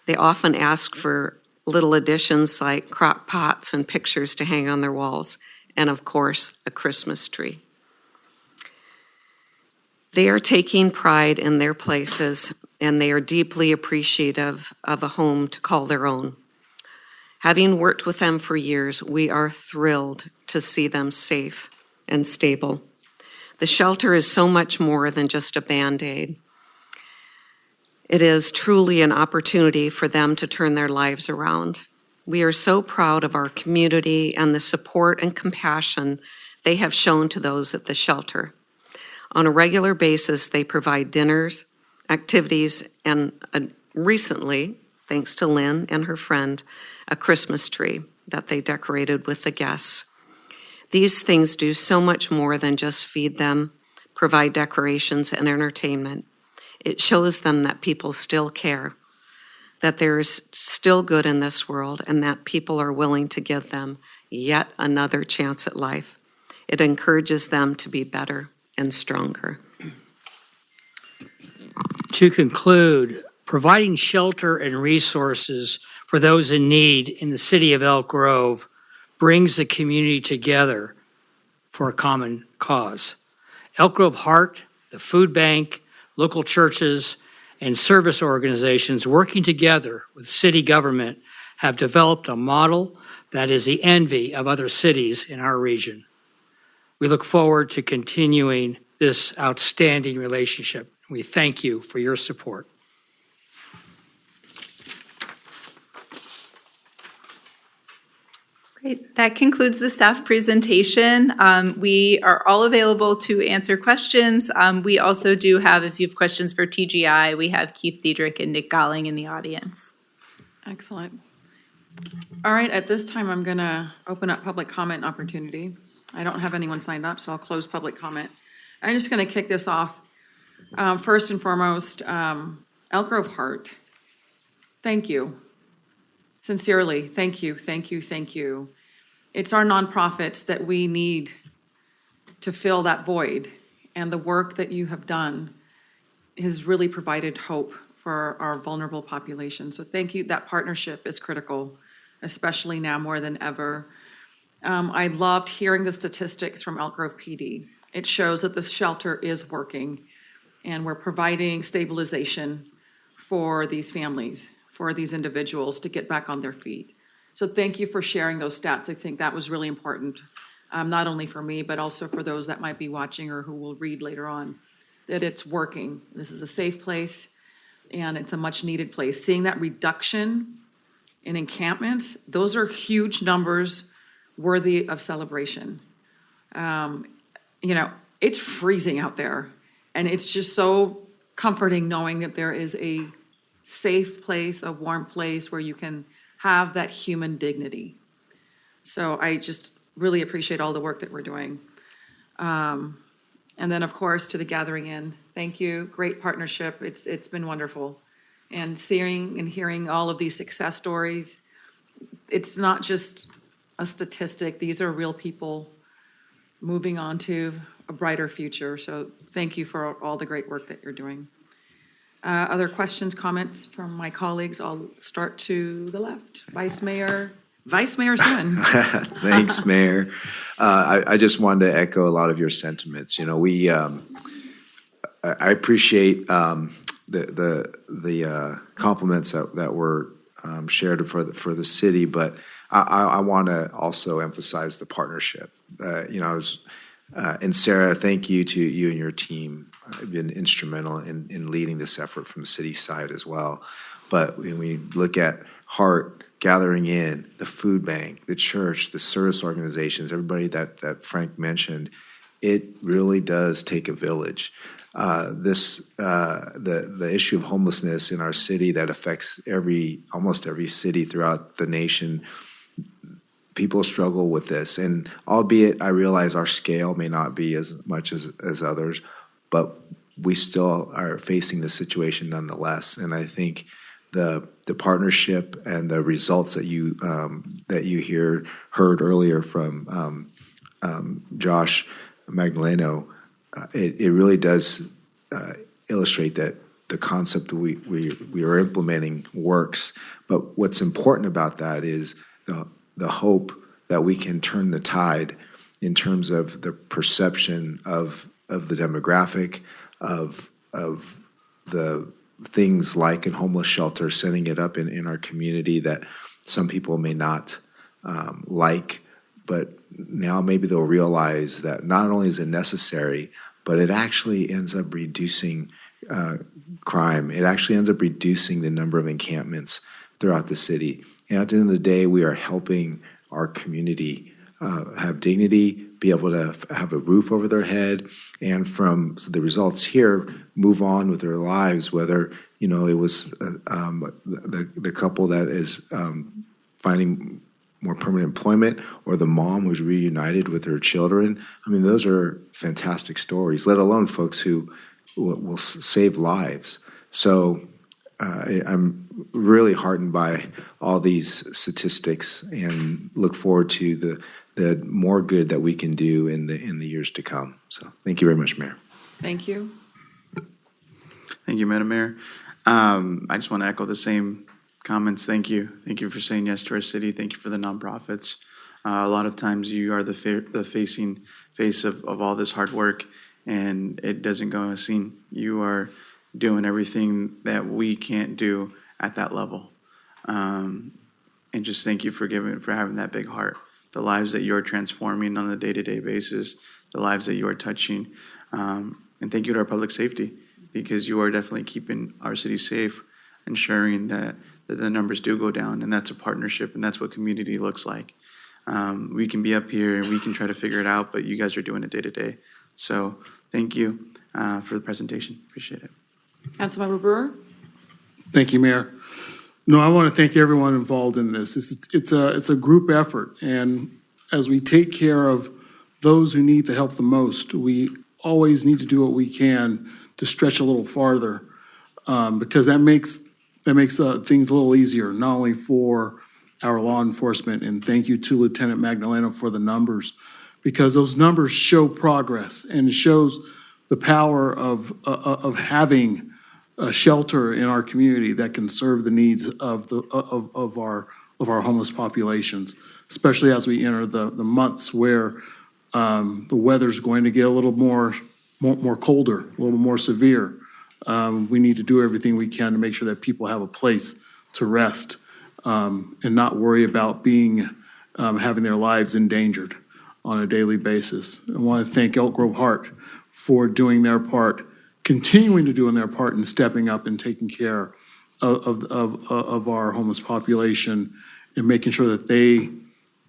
They often ask for little additions like crock pots and pictures to hang on their walls, and of course, a Christmas tree. They are taking pride in their places, and they are deeply appreciative of a home to call their own. Having worked with them for years, we are thrilled to see them safe and stable. The shelter is so much more than just a Band-Aid. It is truly an opportunity for them to turn their lives around. We are so proud of our community and the support and compassion they have shown to those at the shelter. On a regular basis, they provide dinners, activities, and recently, thanks to Lynn and her friend, a Christmas tree that they decorated with the guests. These things do so much more than just feed them, provide decorations and entertainment. It shows them that people still care, that there is still good in this world, and that people are willing to give them yet another chance at life. It encourages them to be better and stronger. To conclude, providing shelter and resources for those in need in the city of Elk Grove brings the community together for a common cause. Elk Grove Heart, the food bank, local churches, and service organizations working together with city government have developed a model that is the envy of other cities in our region. We look forward to continuing this outstanding relationship. We thank you for your support. Great. That concludes the staff presentation. We are all available to answer questions. We also do have, if you have questions for TGI, we have Keith Diedrich and Nick Golling in the audience. Excellent. All right, at this time, I'm going to open up public comment opportunity. I don't have anyone signed up, so I'll close public comment. I'm just going to kick this off. First and foremost, Elk Grove Heart, thank you. Sincerely, thank you, thank you, thank you. It's our nonprofits that we need to fill that void, and the work that you have done has really provided hope for our vulnerable population. So thank you. That partnership is critical, especially now more than ever. I loved hearing the statistics from Elk Grove PD. It shows that the shelter is working, and we're providing stabilization for these families, for these individuals to get back on their feet. So thank you for sharing those stats. I think that was really important, not only for me, but also for those that might be watching or who will read later on, that it's working. This is a safe place, and it's a much needed place. Seeing that reduction in encampments, those are huge numbers worthy of celebration. It's freezing out there, and it's just so comforting knowing that there is a safe place, a warm place where you can have that human dignity. So I just really appreciate all the work that we're doing. And then, of course, to the Gathering Inn, thank you. Great partnership. It's been wonderful. And seeing and hearing all of these success stories, it's not just a statistic. These are real people moving on to a brighter future. So thank you for all the great work that you're doing. Other questions, comments from my colleagues? I'll start to the left. Vice Mayor Singh-Allen. Thanks, Mayor. I just wanted to echo a lot of your sentiments. I appreciate the compliments that were shared for the city, but I want to also emphasize the partnership. And Sarah, thank you to you and your team been instrumental in leading this effort from the city side as well. But when we look at Heart gathering in, the food bank, the church, the service organizations, everybody that Frank mentioned, it really does take a village. The issue of homelessness in our city that affects almost every city throughout the nation, people struggle with this. And albeit I realize our scale may not be as much as others, but we still are facing the situation nonetheless. And I think the partnership and the results that you heard earlier from Josh Magdaleno, it really does illustrate that the concept we are implementing works. But what's important about that is the hope that we can turn the tide in terms of the perception of the demographic, of the things like a homeless shelter, setting it up in our community that some people may not like, but now maybe they'll realize that not only is it necessary, but it actually ends up reducing crime. It actually ends up reducing the number of encampments throughout the city. And at the end of the day, we are helping our community have dignity, be able to have a roof over their head, and from the results here, move on with their lives, whether, it was the couple that is finding more permanent employment, or the mom who's reunited with her children. I mean, those are fantastic stories, let alone folks who will save lives. So I'm really heartened by all these statistics and look forward to the more good that we can do in the years to come. So thank you very much, Mayor. Thank you. Thank you, Madam Mayor. I just want to echo the same comments. Thank you. Thank you for saying yes to our city. Thank you for the nonprofits. A lot of times you are the face of all this hard work, and it doesn't go unseen. You are doing everything that we can't do at that level. And just thank you for having that big heart. The lives that you're transforming on a day-to-day basis, the lives that you are touching. And thank you to our public safety, because you are definitely keeping our city safe, ensuring that the numbers do go down, and that's a partnership, and that's what community looks like. We can be up here and we can try to figure it out, but you guys are doing it day to day. So thank you for the presentation. Appreciate it. Councilmember Brewer? Thank you, Mayor. No, I want to thank everyone involved in this. It's a group effort, and as we take care of those who need the help the most, we always need to do what we can to stretch a little farther, because that makes things a little easier, not only for our law enforcement, and thank you to Lieutenant Magdaleno for the numbers, because those numbers show progress and it shows the power of having a shelter in our community that can serve the needs of our homeless populations, especially as we enter the months where the weather's going to get a little more colder, a little more severe. We need to do everything we can to make sure that people have a place to rest and not worry about having their lives endangered on a daily basis. I want to thank Elk Grove Heart for doing their part, continuing to do their part, and stepping up and taking care of our homeless population and making sure that they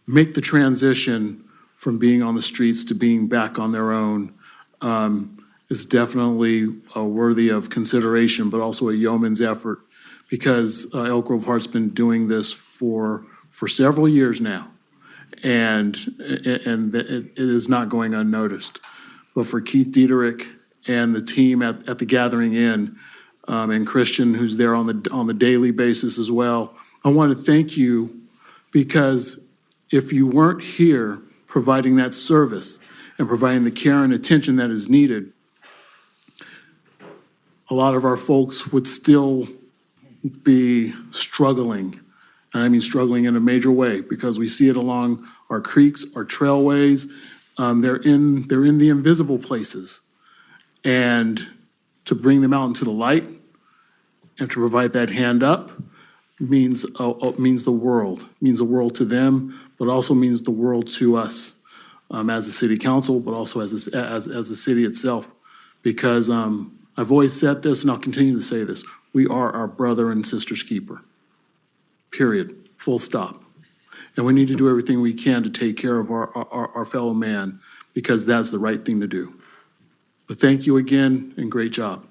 make the transition from being on the streets to being back on their own. Is definitely worthy of consideration, but also a yeoman's effort, because Elk Grove Heart's been doing this for several years now, and it is not going unnoticed. But for Keith Dieterich and the team at the Gathering Inn, and Christian, who's there on the daily basis as well, I want to thank you, because if you weren't here providing that service and providing the care and attention that is needed, a lot of our folks would still be struggling. And I mean struggling in a major way, because we see it along our creeks, our trailways. They're in the invisible places. And to bring them out into the light and to provide that hand up means the world. Means the world to them, but also means the world to us as a city council, but also as the city itself. because I've always said this and I'll continue to say this. We are our brother and sister's keeper. Period. Full stop. And we need to do everything we can to take care of our fellow man because that's the right thing to do. But thank you again and great job.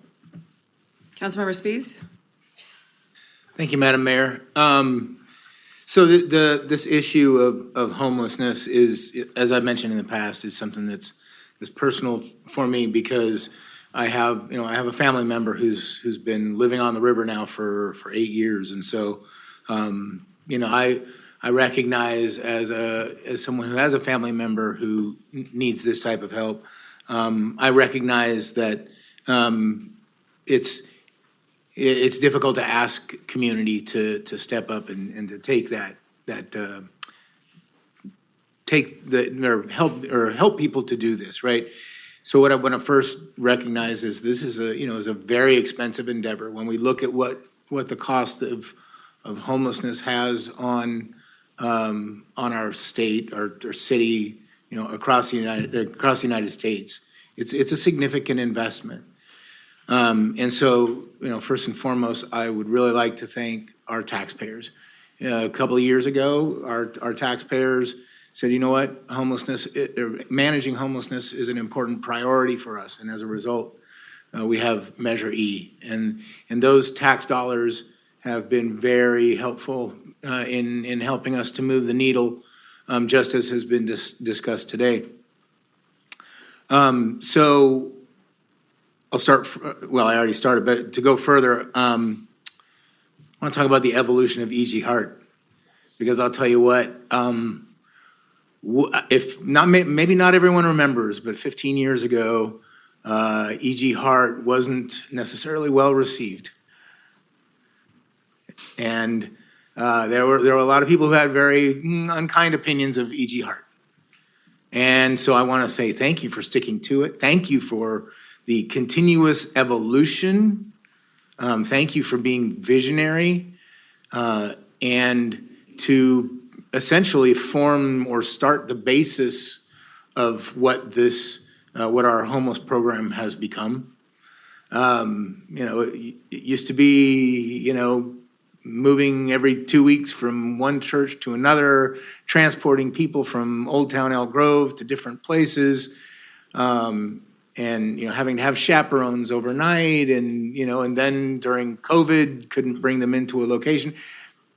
Councilmember Spies? Thank you, Madam Mayor. So this issue of homelessness is, as I've mentioned in the past, is something that's personal for me because I have a family member who's been living on the river now for 8 years, and so I recognize as someone who has a family member who needs this type of help. I recognize that it's difficult to ask community to step up and to take help people to do this, right? So what I want to first recognize is this is a very expensive endeavor. When we look at what the cost of homelessness has on our state, our city, across the United States, it's a significant investment. And so, first and foremost, I would really like to thank our taxpayers. A couple of years ago, our taxpayers said, you know what, managing homelessness is an important priority for us. And as a result, we have Measure E. And those tax dollars have been very helpful in helping us to move the needle, just as has been discussed today. So I'll start, I already started, but to go further, I want to talk about the evolution of E.G. Hart, because I'll tell you what, maybe not everyone remembers, but 15 years ago, E.G. Hart wasn't necessarily well received. And there were a lot of people who had very unkind opinions of E.G. Hart. And so I want to say thank you for sticking to it. Thank you for the continuous evolution. Thank you for being visionary and to essentially form or start the basis of what our homeless program has become. It used to be, moving every 2 weeks from one church to another, transporting people from Old Town Elk Grove to different places, and having to have chaperones overnight, and then during COVID couldn't bring them into a location.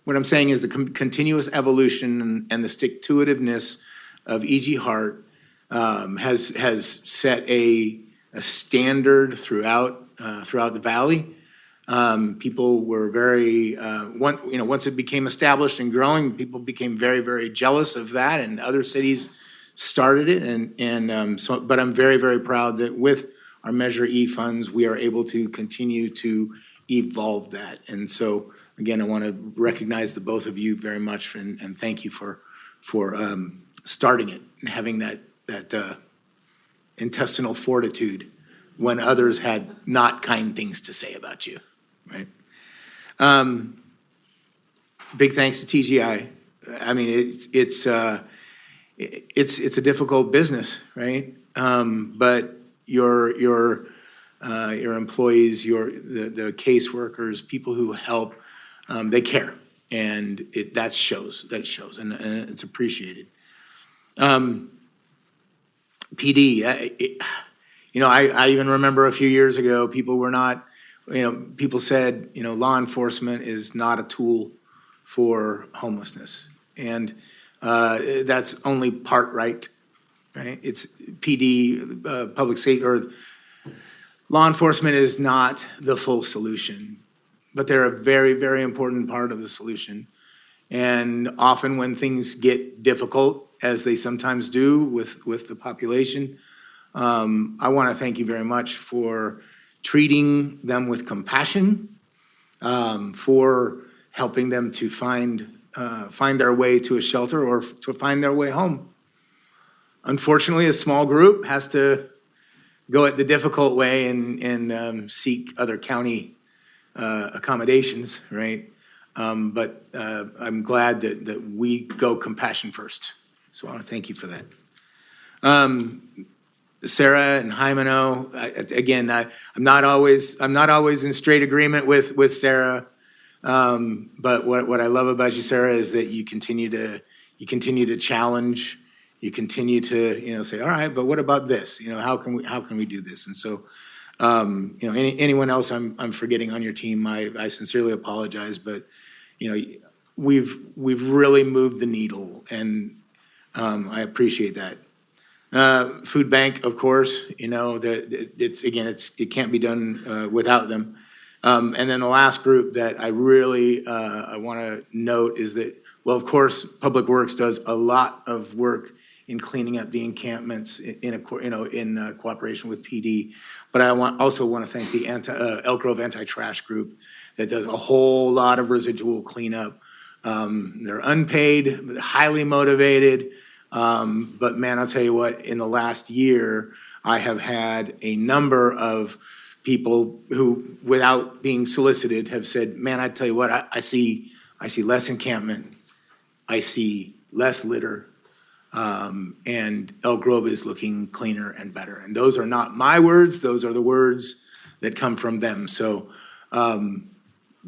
What I'm saying is the continuous evolution and the stick-to-itiveness of E.G. Hart has set a standard throughout the valley. People were very once it became established and growing, people became very, very jealous of that, and other cities started it. But I'm very, very proud that with our Measure E funds, we are able to continue to evolve that. And so, again, I want to recognize the both of you very much and thank you for starting it and having that intestinal fortitude when others had not kind things to say about you, right? Big thanks to TGI. I mean, it's a difficult business, right? But your employees, the caseworkers, people who help, they care, and that shows, and it's appreciated. PD, I even remember a few years ago, people were not, people said, law enforcement is not a tool for homelessness, and that's only part right? It's PD, public safety, or law enforcement is not the full solution, but they're a very, very important part of the solution. And often when things get difficult, as they sometimes do with the population, I want to thank you very much for treating them with compassion, for helping them to find their way to a shelter or to find their way home. Unfortunately, a small group has to go it the difficult way and seek other county accommodations, right? But I'm glad that we go compassion first. So I want to thank you for that. Sarah and Jimeno, again, I'm not always in straight agreement with Sarah. But what I love about you, Sarah, is that you continue to challenge, you continue to, say, all right, but what about this? How can we do this? And so, anyone else I'm forgetting on your team, I sincerely apologize, but, we've really moved the needle, and I appreciate that. Food bank, of course, it can't be done without them. And then the last group that I really I want to note is that, well, of course, Public Works does a lot of work in cleaning up the encampments in cooperation with PD. But I also want to thank the Elk Grove Anti-Trash Group that does a whole lot of residual cleanup. They're unpaid, but highly motivated. But man, I'll tell you what, in the last year, I have had a number of people who, without being solicited, have said, man, I tell you what, I see less encampment, I see less litter, and Elk Grove is looking cleaner and better. And those are not my words, those are the words that come from them. So,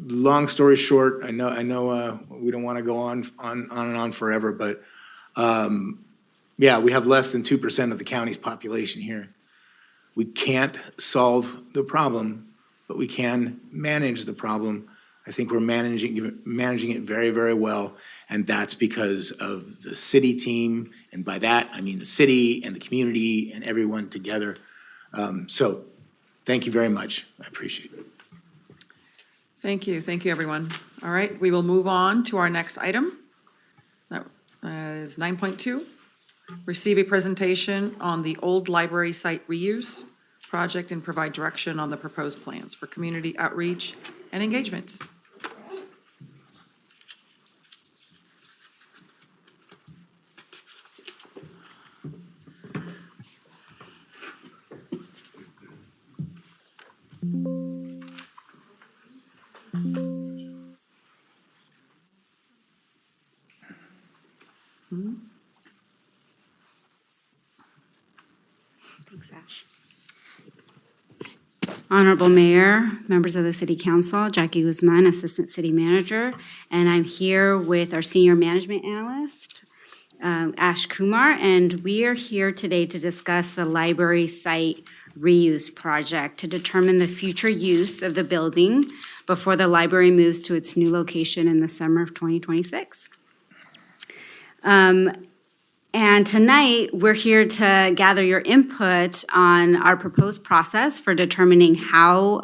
long story short, I know we don't want to go on and on forever, but yeah, we have less than 2% of the county's population here. We can't solve the problem, but we can manage the problem. I think we're managing it very, very well, and that's because of the city team, and by that I mean the city and the community and everyone together. So thank you very much. I appreciate it. Thank you, everyone. All right, we will move on to our next item. That is 9.2. Receive a presentation on the old library site reuse project and provide direction on the proposed plans for community outreach and engagements. Thanks, Ash. Honorable Mayor, members of the City Council, Jackie Guzman, Assistant City Manager, and I'm here with our Senior Management Analyst, Ash Kumar, and we are here today to discuss the library site reuse project to determine the future use of the building before the library moves to its new location in the summer of 2026. And tonight, we're here to gather your input on our proposed process for determining how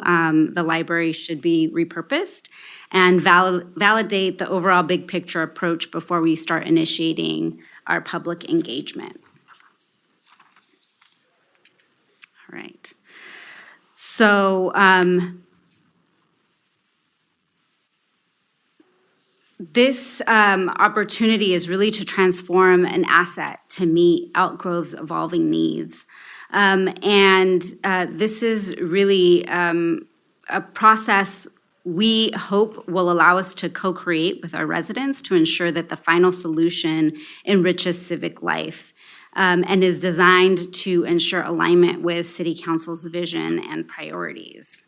the library should be repurposed and validate the overall big picture approach before we start initiating our public engagement. All right. So, this opportunity is really to transform an asset to meet Elk Grove's evolving needs. This is really a process we hope will allow us to co-create with our residents to ensure that the final solution enriches civic life and is designed to ensure alignment with City Council's vision and priorities.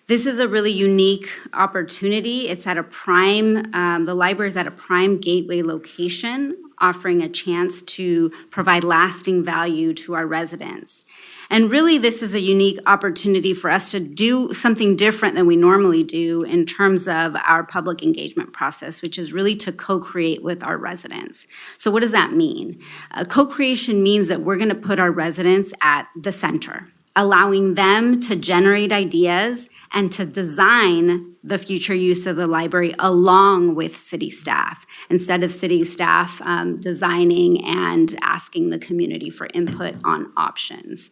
This is a really unique opportunity. It's at a prime, the library is at a prime gateway location, offering a chance to provide lasting value to our residents. And really, this is a unique opportunity for us to do something different than we normally do in terms of our public engagement process, which is really to co-create with our residents. So what does that mean? Co-creation means that we're going to put our residents at the center, allowing them to generate ideas and to design the future use of the library along with city staff, instead of city staff designing and asking the community for input on options.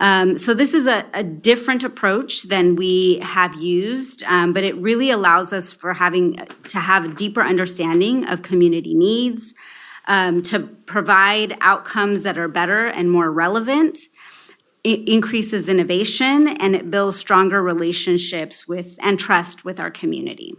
So this is a different approach than we have used, but it really allows us to have a deeper understanding of community needs, to provide outcomes that are better and more relevant. It increases innovation, and it builds stronger relationships with and trust with our community.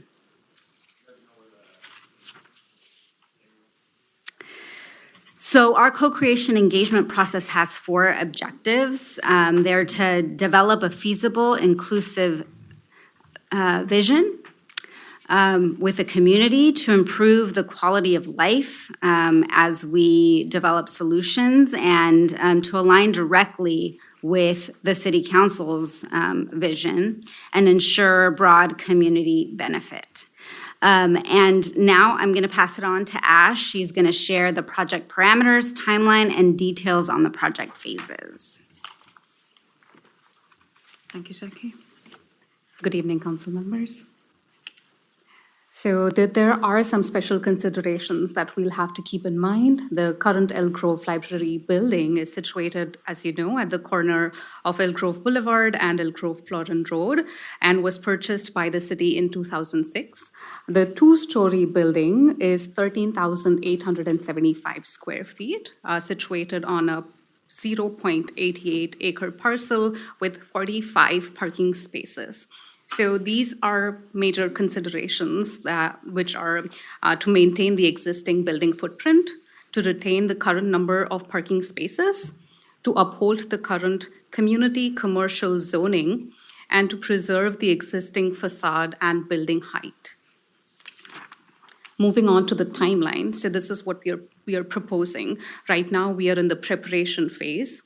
So our co-creation engagement process has 4 objectives. They're to develop a feasible, inclusive vision with the community to improve the quality of life as we develop solutions, and to align directly with the City Council's vision and ensure broad community benefit. And now I'm going to pass it on to Ash. She's going to share the project parameters, timeline, and details on the project phases. Thank you, Jackie. Good evening, council members. So there are some special considerations that we'll have to keep in mind. The current Elk Grove Library building is situated, as you know, at the corner of Elk Grove Boulevard and Elk Grove Florent Road, and was purchased by the city in 2006. The 2-story building is 13,875 square feet, situated on a 0.88 acre parcel with 45 parking spaces. So these are major considerations which are to maintain the existing building footprint, to retain the current number of parking spaces, to uphold the current community commercial zoning, and to preserve the existing facade and building height. Moving on to the timeline. So this is what we are proposing. Right now, we are in the preparation phase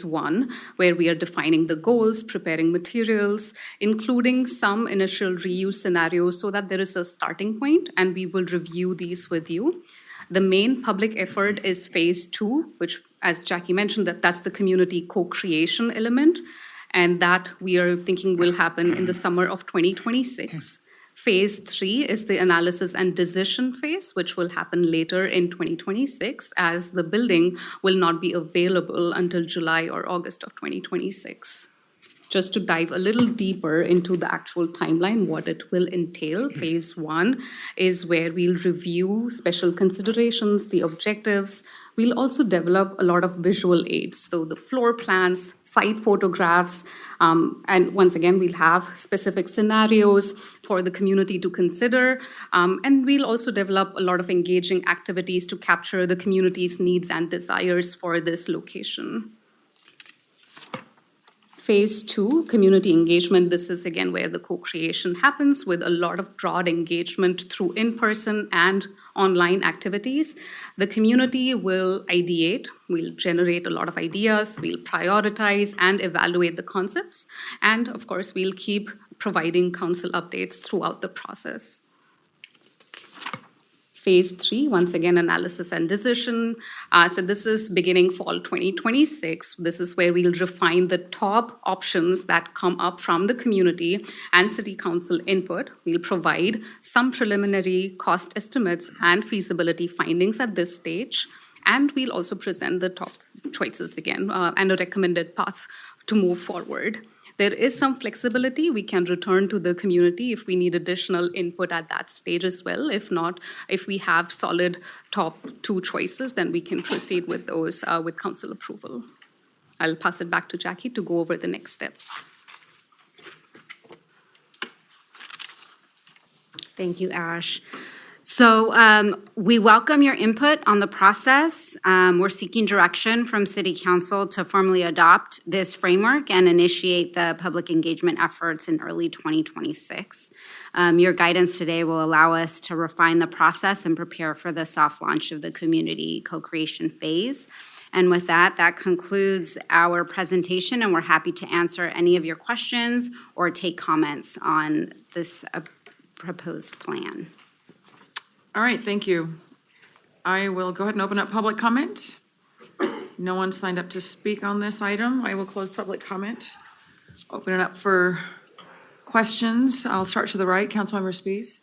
1, where we are defining the goals, preparing materials, including some initial reuse scenarios so that there is a starting point, and we will review these with you. The main public effort is phase 2, which, as Jackie mentioned, that's the community co-creation element, and that we are thinking will happen in the summer of 2026. Phase 3 is the analysis and decision phase, which will happen later in 2026, as the building will not be available until July or August of 2026. Just to dive a little deeper into the actual timeline, what it will entail, phase 1 is where we'll review special considerations, the objectives. We'll also develop a lot of visual aids, so the floor plans, site photographs, and once again, we'll have specific scenarios for the community to consider, and we'll also develop a lot of engaging activities to capture the community's needs and desires for this location. Phase 2, community engagement. This is, again, where the co-creation happens with a lot of broad engagement through in-person and online activities. The community will ideate, we'll generate a lot of ideas, we'll prioritize and evaluate the concepts, and of course, we'll keep providing council updates throughout the process. Phase 3, once again, analysis and decision. So this is beginning fall 2026. This is where we'll refine the top options that come up from the community and city council input. We'll provide some preliminary cost estimates and feasibility findings at this stage. And we'll also present the top choices again and a recommended path to move forward. There is some flexibility. We can return to the community if we need additional input at that stage as well. If not, if we have solid top 2 choices, then we can proceed with those with council approval. I'll pass it back to Jackie to go over the next steps. Thank you, Ash. So we welcome your input on the process. We're seeking direction from City Council to formally adopt this framework and initiate the public engagement efforts in early 2026. Your guidance today will allow us to refine the process and prepare for the soft launch of the community co-creation phase. And with that, that concludes our presentation, and we're happy to answer any of your questions or take comments on this proposed plan. All right, thank you. I will go ahead and open up public comment. No one signed up to speak on this item. I will close public comment. Open it up for questions. I'll start to the right. Councilmember Spies.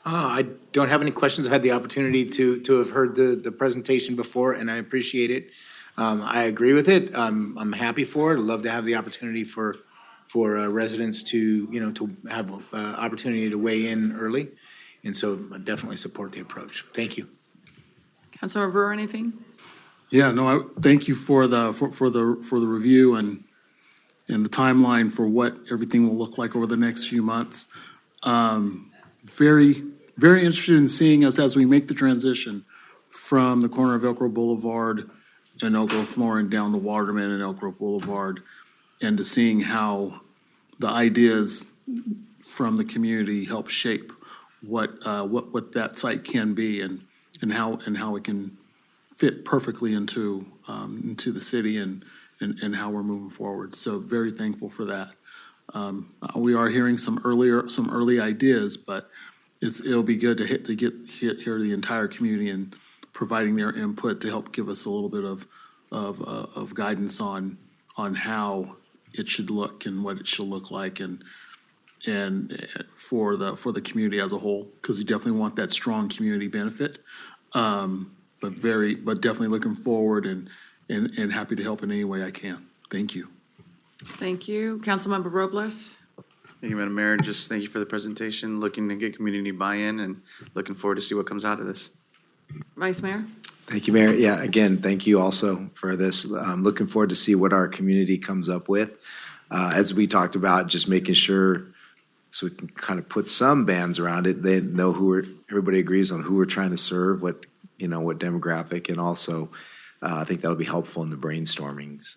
I don't have any questions. I had the opportunity to have heard the presentation before, and I appreciate it. I agree with it. I'm happy for it. I'd love to have the opportunity for residents to have opportunity to weigh in early. And so I definitely support the approach. Thank you. Councilmember Brewer, anything? Yeah, no, thank you for the review and the timeline for what everything will look like over the next few months. Very, very interested in seeing us as we make the transition from the corner of Elk Grove Boulevard and Elk Grove Flooring down to Waterman and Elk Grove Boulevard, and to seeing how the ideas from the community help shape what that site can be and how it can fit perfectly into the city and how we're moving forward. So very thankful for that. We are hearing some early ideas, but it'll be good to hear the entire community and providing their input to help give us a little bit of guidance on how it should look and what it should look like and for the community as a whole, because you definitely want that strong community benefit. But definitely looking forward and happy to help in any way I can. Thank you. Thank you. Councilmember Robles? Thank you, Madam Mayor. Just thank you for the presentation, looking to get community buy-in and looking forward to see what comes out of this. Vice Mayor? Thank you, Mayor. Yeah, again, thank you also for this. Looking forward to see what our community comes up with. As we talked about, just making sure so we can kind of put some bands around it. They know everybody agrees on who we're trying to serve, what demographic, and also I think that'll be helpful in the brainstormings.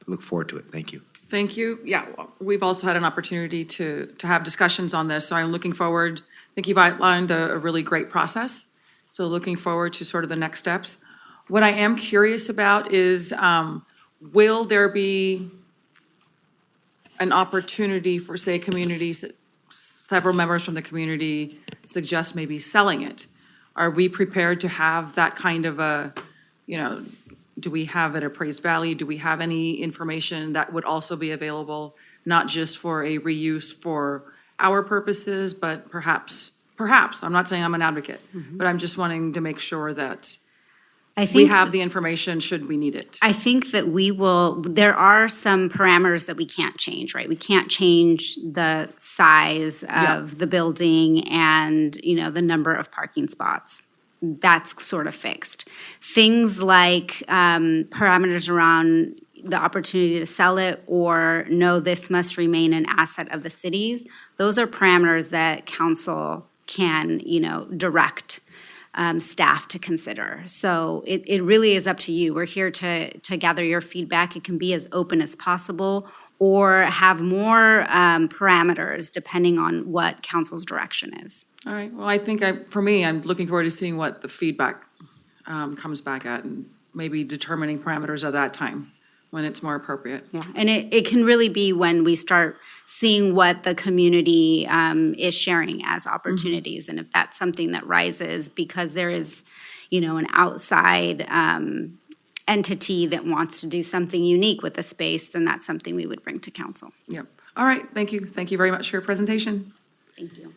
Look forward to it. Thank you. Thank you. Yeah, we've also had an opportunity to have discussions on this, so I'm looking forward. I think you've outlined a really great process, so looking forward to sort of the next steps. What I am curious about is, will there be an opportunity for, say, communities, several members from the community suggest maybe selling it? Are we prepared to have that kind of a, do we have an appraised value? Do we have any information that would also be available, not just for a reuse for our purposes, but perhaps, I'm not saying I'm an advocate, but I'm just wanting to make sure that we have the information should we need it. I think that there are some parameters that we can't change, right? We can't change the size of the building and, the number of parking spots. That's sort of fixed. Things like parameters around the opportunity to sell it or no, this must remain an asset of the cities, those are parameters that council can, direct staff to consider. So it really is up to you. We're here to gather your feedback. It can be as open as possible or have more parameters depending on what council's direction is. All right. Well, I think I'm looking forward to seeing what the feedback comes back at and maybe determining parameters at that time when it's more appropriate. Yeah, and it can really be when we start seeing what the community is sharing as opportunities. And if that's something that rises because there is, an outside entity that wants to do something unique with the space, then that's something we would bring to council. Yep. All right. Thank you. Thank you very much for your presentation. Thank you.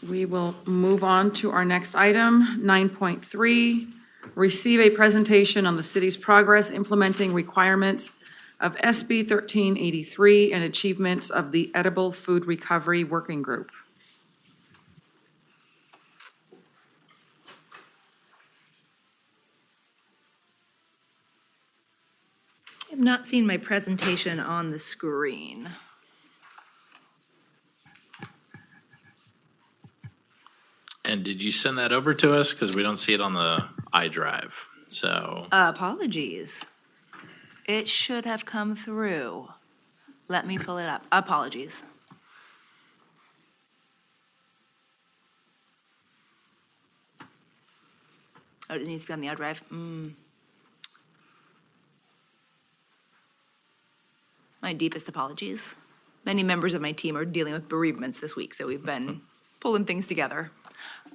We will move on to our next item, 9.3, receive a presentation on the city's progress implementing requirements of SB 1383 and achievements of the Edible Food Recovery Working Group. I have not seen my presentation on the screen. And did you send that over to us? Because we don't see it on the iDrive, so. Apologies. It should have come through. Let me pull it up. Apologies. Oh, it needs to be on the iDrive. My deepest apologies. Many members of my team are dealing with bereavements this week, so we've been pulling things together.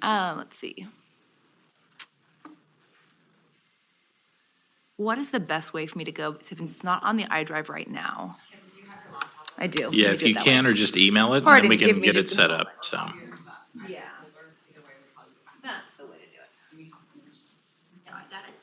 Let's see. What is the best way for me to go? If it's not on the iDrive right now. I do. Yeah, if you can, or just email it, and Pardon, then we give can me get it just a set moment. up, so. Yeah. That's the way to do it. No, I got it.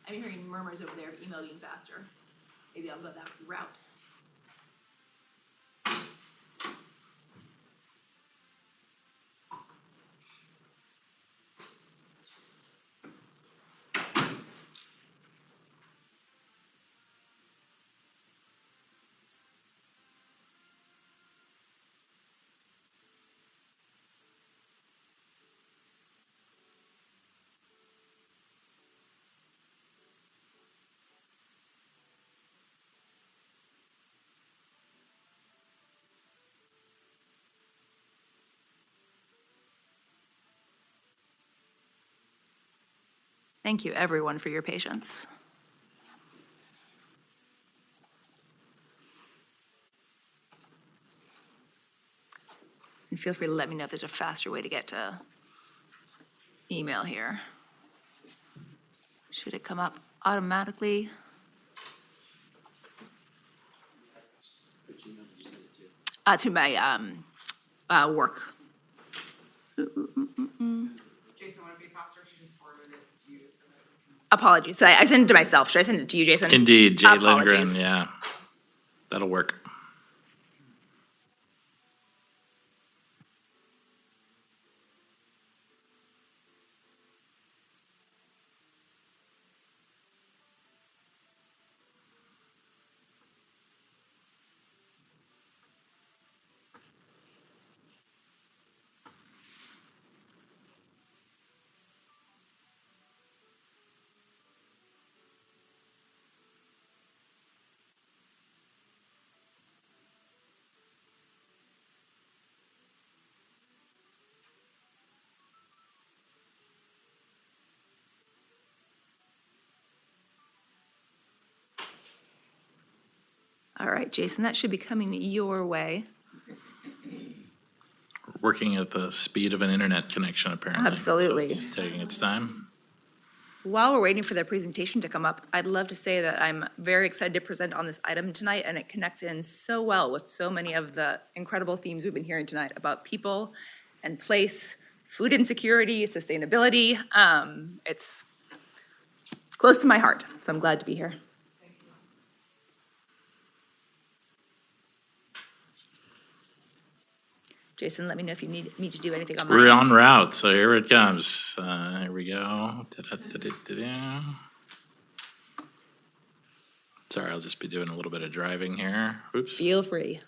I'm hearing murmurs over there of email being faster. Maybe I'll go that route. Thank you, everyone, for your patience. And feel free to let me know if there's a faster way to get to email here. Should it come up automatically? To my work. Jason, would it be faster if she just forwarded it to you? Apologies. So I sent it to myself. Should I send it to you, Jason? Indeed, Jay Apologies. Lindgren, yeah. That'll work. All right, Jason, that should be coming your way. Working at the speed of an internet connection, apparently. Absolutely. So it's taking its time. While we're waiting for the presentation to come up, I'd love to say that I'm very excited to present on this item tonight, and it connects in so well with so many of the incredible themes we've been hearing tonight about people and place, food insecurity, sustainability. It's close to my heart, so I'm glad to be here. Jason, let me know if you need me to do anything on my We're end. en route, so here it comes. Here we go. Da-da-da-da-da-da. Sorry, I'll just be doing a little bit of driving here. Oops. Feel free.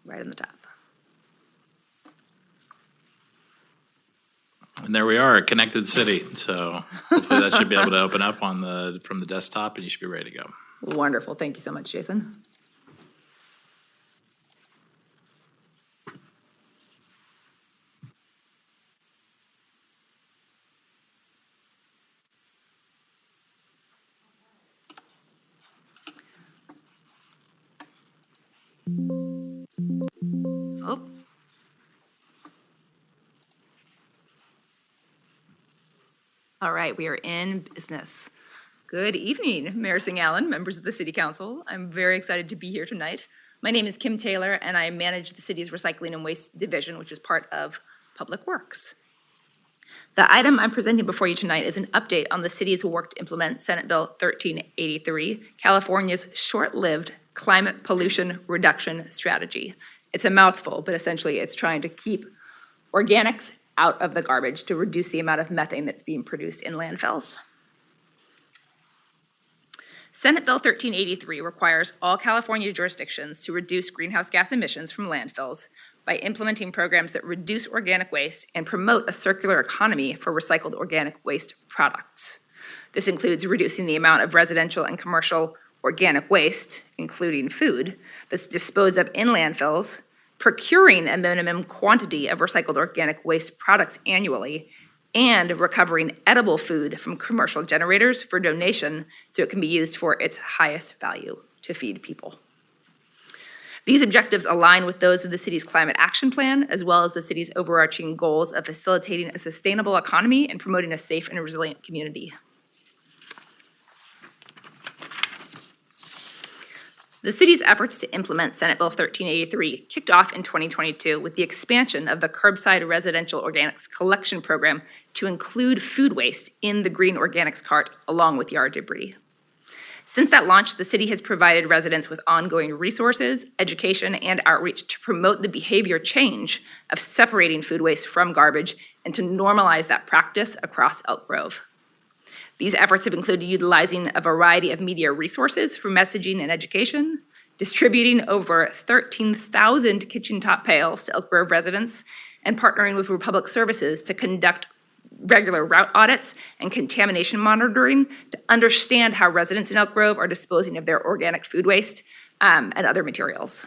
Right on the top. And there we are, a connected city. So hopefully that should be able to open up on from the desktop, and you should be ready to go. Wonderful. Thank you so much, Jason. Oh. All right, we are in business. Good evening, Mayor Singh-Allen, members of the City Council. I'm very excited to be here tonight. My name is Kim Taylor, and I manage the city's Recycling and Waste Division, which is part of Public Works. The item I'm presenting before you tonight is an update on the city's work to implement Senate Bill 1383, California's short-lived climate pollution reduction strategy. It's a mouthful, but essentially it's trying to keep organics out of the garbage to reduce the amount of methane that's being produced in landfills. Senate Bill 1383 requires all California jurisdictions to reduce greenhouse gas emissions from landfills by implementing programs that reduce organic waste and promote a circular economy for recycled organic waste products. This includes reducing the amount of residential and commercial organic waste, including food, that's disposed of in landfills, procuring a minimum quantity of recycled organic waste products annually, and recovering edible food from commercial generators for donation so it can be used for its highest value, to feed people. These objectives align with those of the city's climate action plan, as well as the city's overarching goals of facilitating a sustainable economy and promoting a safe and resilient community. The city's efforts to implement Senate Bill 1383 kicked off in 2022 with the expansion of the curbside residential organics collection program to include food waste in the green organics cart along with yard debris. Since that launch, the city has provided residents with ongoing resources, education, and outreach to promote the behavior change of separating food waste from garbage and to normalize that practice across Elk Grove. These efforts have included utilizing a variety of media resources for messaging and education, distributing over 13,000 kitchen top pails to Elk Grove residents, and partnering with Republic Services to conduct regular route audits and contamination monitoring to understand how residents in Elk Grove are disposing of their organic food waste and other materials.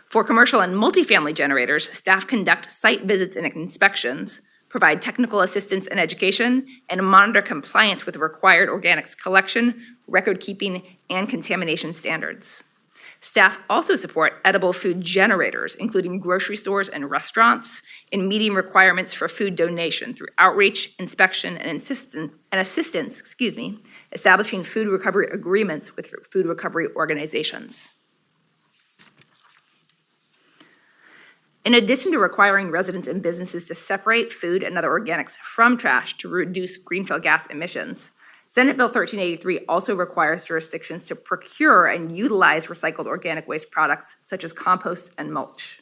For commercial and multifamily generators, staff conduct site visits and inspections, provide technical assistance and education, and monitor compliance with required organics collection, record keeping, and contamination standards. Staff also support edible food generators, including grocery stores and restaurants, in meeting requirements for food donation through outreach, inspection, and assistance, establishing food recovery agreements with food recovery organizations. In addition to requiring residents and businesses to separate food and other organics from trash to reduce greenhouse gas emissions, Senate Bill 1383 also requires jurisdictions to procure and utilize recycled organic waste products such as compost and mulch.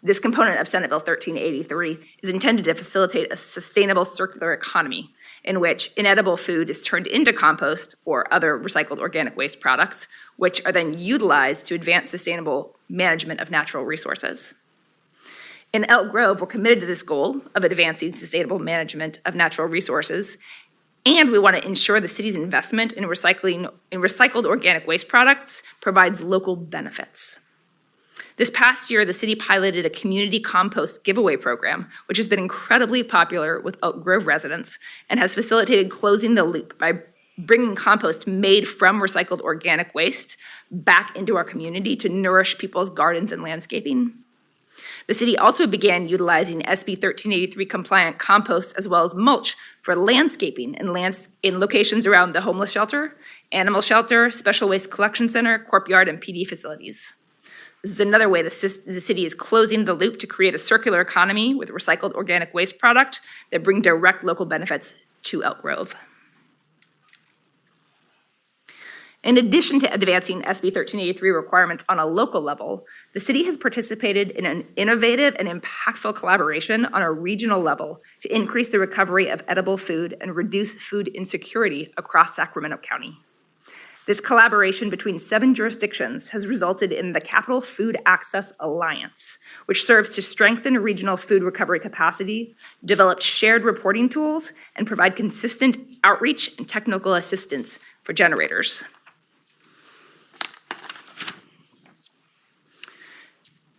This component of Senate Bill 1383 is intended to facilitate a sustainable circular economy in which inedible food is turned into compost or other recycled organic waste products, which are then utilized to advance sustainable management of natural resources. In Elk Grove, we're committed to this goal of advancing sustainable management of natural resources, and we want to ensure the city's investment in recycled organic waste products provides local benefits. This past year, the city piloted a community compost giveaway program, which has been incredibly popular with Elk Grove residents and has facilitated closing the loop by bringing compost made from recycled organic waste back into our community to nourish people's gardens and landscaping. The city also began utilizing SB 1383 compliant compost as well as mulch for landscaping in locations around the homeless shelter, animal shelter, special waste collection center, courtyard, and PD facilities. This is another way the city is closing the loop to create a circular economy with recycled organic waste product that bring direct local benefits to Elk Grove. In addition to advancing SB 1383 requirements on a local level, the city has participated in an innovative and impactful collaboration on a regional level to increase the recovery of edible food and reduce food insecurity across Sacramento County. This collaboration between 7 jurisdictions has resulted in the Capital Food Access Alliance, which serves to strengthen regional food recovery capacity, develop shared reporting tools, and provide consistent outreach and technical assistance for generators.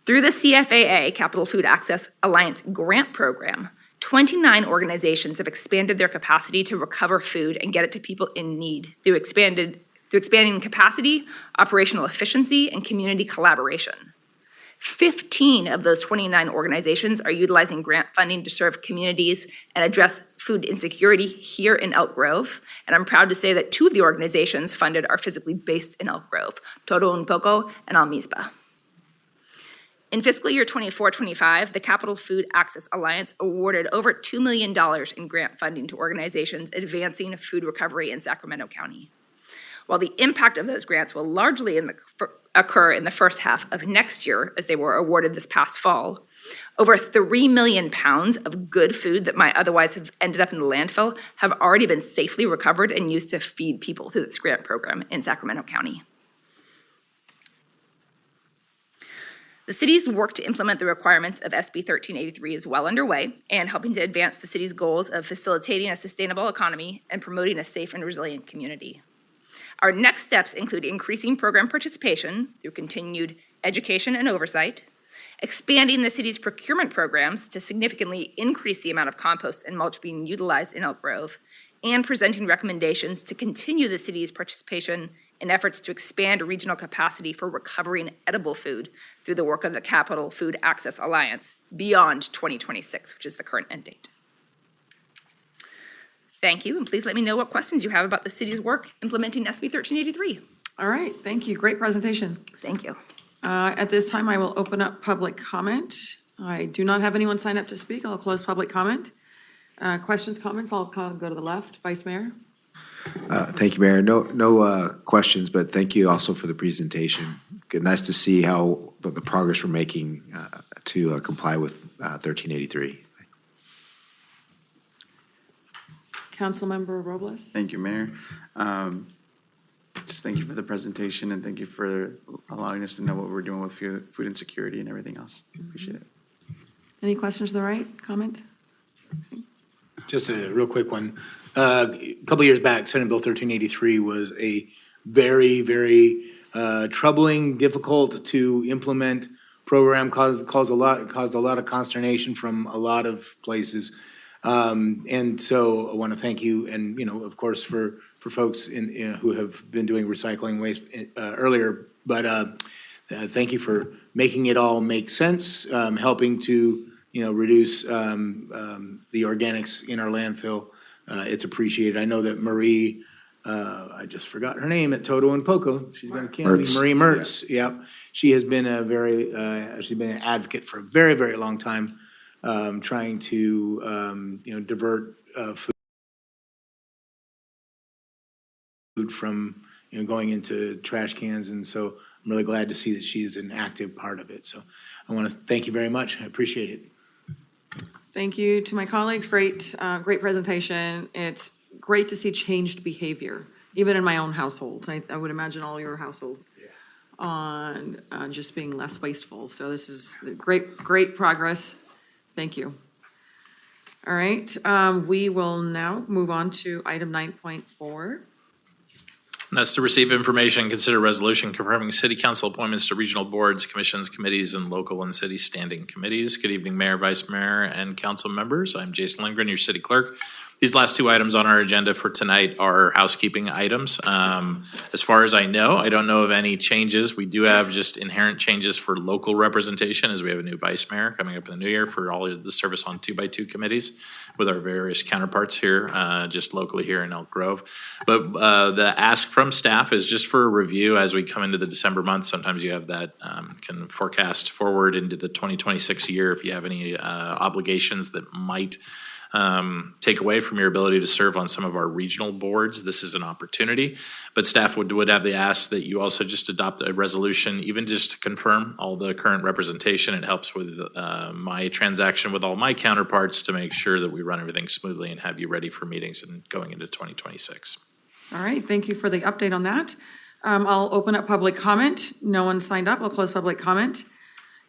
Through the CFAA, Capital Food Access Alliance grant program, 29 organizations have expanded their capacity to recover food and get it to people in need through expanding capacity, operational efficiency, and community collaboration. 15 of those 29 organizations are utilizing grant funding to serve communities and address food insecurity here in Elk Grove. And I'm proud to say that 2 of the organizations funded are physically based in Elk Grove, Todo Un Poco and Almizba. In fiscal year 24-25, the Capital Food Access Alliance awarded over $2 million in grant funding to organizations advancing food recovery in Sacramento County. While the impact of those grants will largely occur in the first half of next year, as they were awarded this past fall, over 3 million pounds of good food that might otherwise have ended up in the landfill have already been safely recovered and used to feed people through this grant program in Sacramento County. The city's work to implement the requirements of SB 1383 is well underway and helping to advance the city's goals of facilitating a sustainable economy and promoting a safe and resilient community. Our next steps include increasing program participation through continued education and oversight, expanding the city's procurement programs to significantly increase the amount of compost and mulch being utilized in Elk Grove, and presenting recommendations to continue the city's participation in efforts to expand regional capacity for recovering edible food through the work of the Capital Food Access Alliance beyond 2026, which is the current end date. Thank you, and please let me know what questions you have about the city's work implementing SB 1383. All right, thank you. Great presentation. Thank you. At this time, I will open up public comment. I do not have anyone sign up to speak. I'll close public comment. Questions, comments? I'll go to the left. Vice Mayor. Thank you, Mayor. No questions, but thank you also for the presentation. Good, nice to see how the progress we're making to comply with 1383. Councilmember Robles. Thank you, Mayor. Just thank you for the presentation and thank you for allowing us to know what we're doing with food insecurity and everything else. Appreciate it. Any questions to the right? Comment? Just a real quick one. A couple years back, Senate Bill 1383 was a very, very troubling, difficult to implement program, caused a lot of consternation from a lot of places. And so I want to thank you and, of course, for folks who have been doing recycling waste earlier. But thank you for making it all make sense, helping to, reduce the organics in our landfill. It's appreciated. I know that Marie, I just forgot her name at Toto and Poco. She's going to kill me. Marie Mertz. Yep. She has been she's been an advocate for a very, very long time, trying to, divert food from, going into trash cans. And so I'm really glad to see that she's an active part of it. So I want to thank you very much. I appreciate it. Thank you to my colleagues. Great presentation. It's great to see changed behavior, even in my own household. I would imagine all your households on just being less wasteful. So this is great progress. Thank you. All right, we will now move on to item 9.4. And that's to receive information and consider resolution confirming city council appointments to regional boards, commissions, committees, and local and city standing committees. Good evening, Mayor, Vice Mayor, and council members. I'm Jason Lindgren, your city clerk. These last two items on our agenda for tonight are housekeeping items. As far as I know, I don't know of any changes. We do have just inherent changes for local representation as we have a new vice mayor coming up in the new year for all of the service on 2x2 committees with our various counterparts here, just locally here in Elk Grove. But the ask from staff is just for a review as we come into the December month. Sometimes you have that can forecast forward into the 2026 year if you have any obligations that might take away from your ability to serve on some of our regional boards. This is an opportunity, but staff would have the ask that you also just adopt a resolution, even just to confirm all the current representation. It helps with my transaction with all my counterparts to make sure that we run everything smoothly and have you ready for meetings and going into 2026. All right, thank you for the update on that. I'll open up public comment. No one signed up. I'll close public comment.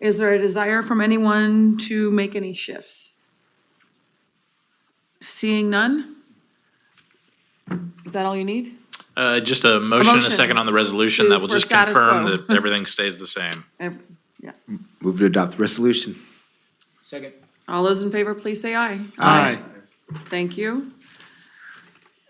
Is there a desire from anyone to make any shifts? Seeing none? Is that all you need? Just a motion and a second on the resolution that will For just status confirm quo. that everything stays the same. Yeah. Move to adopt the resolution. Second. All those in favor, please say aye. Aye. Thank you.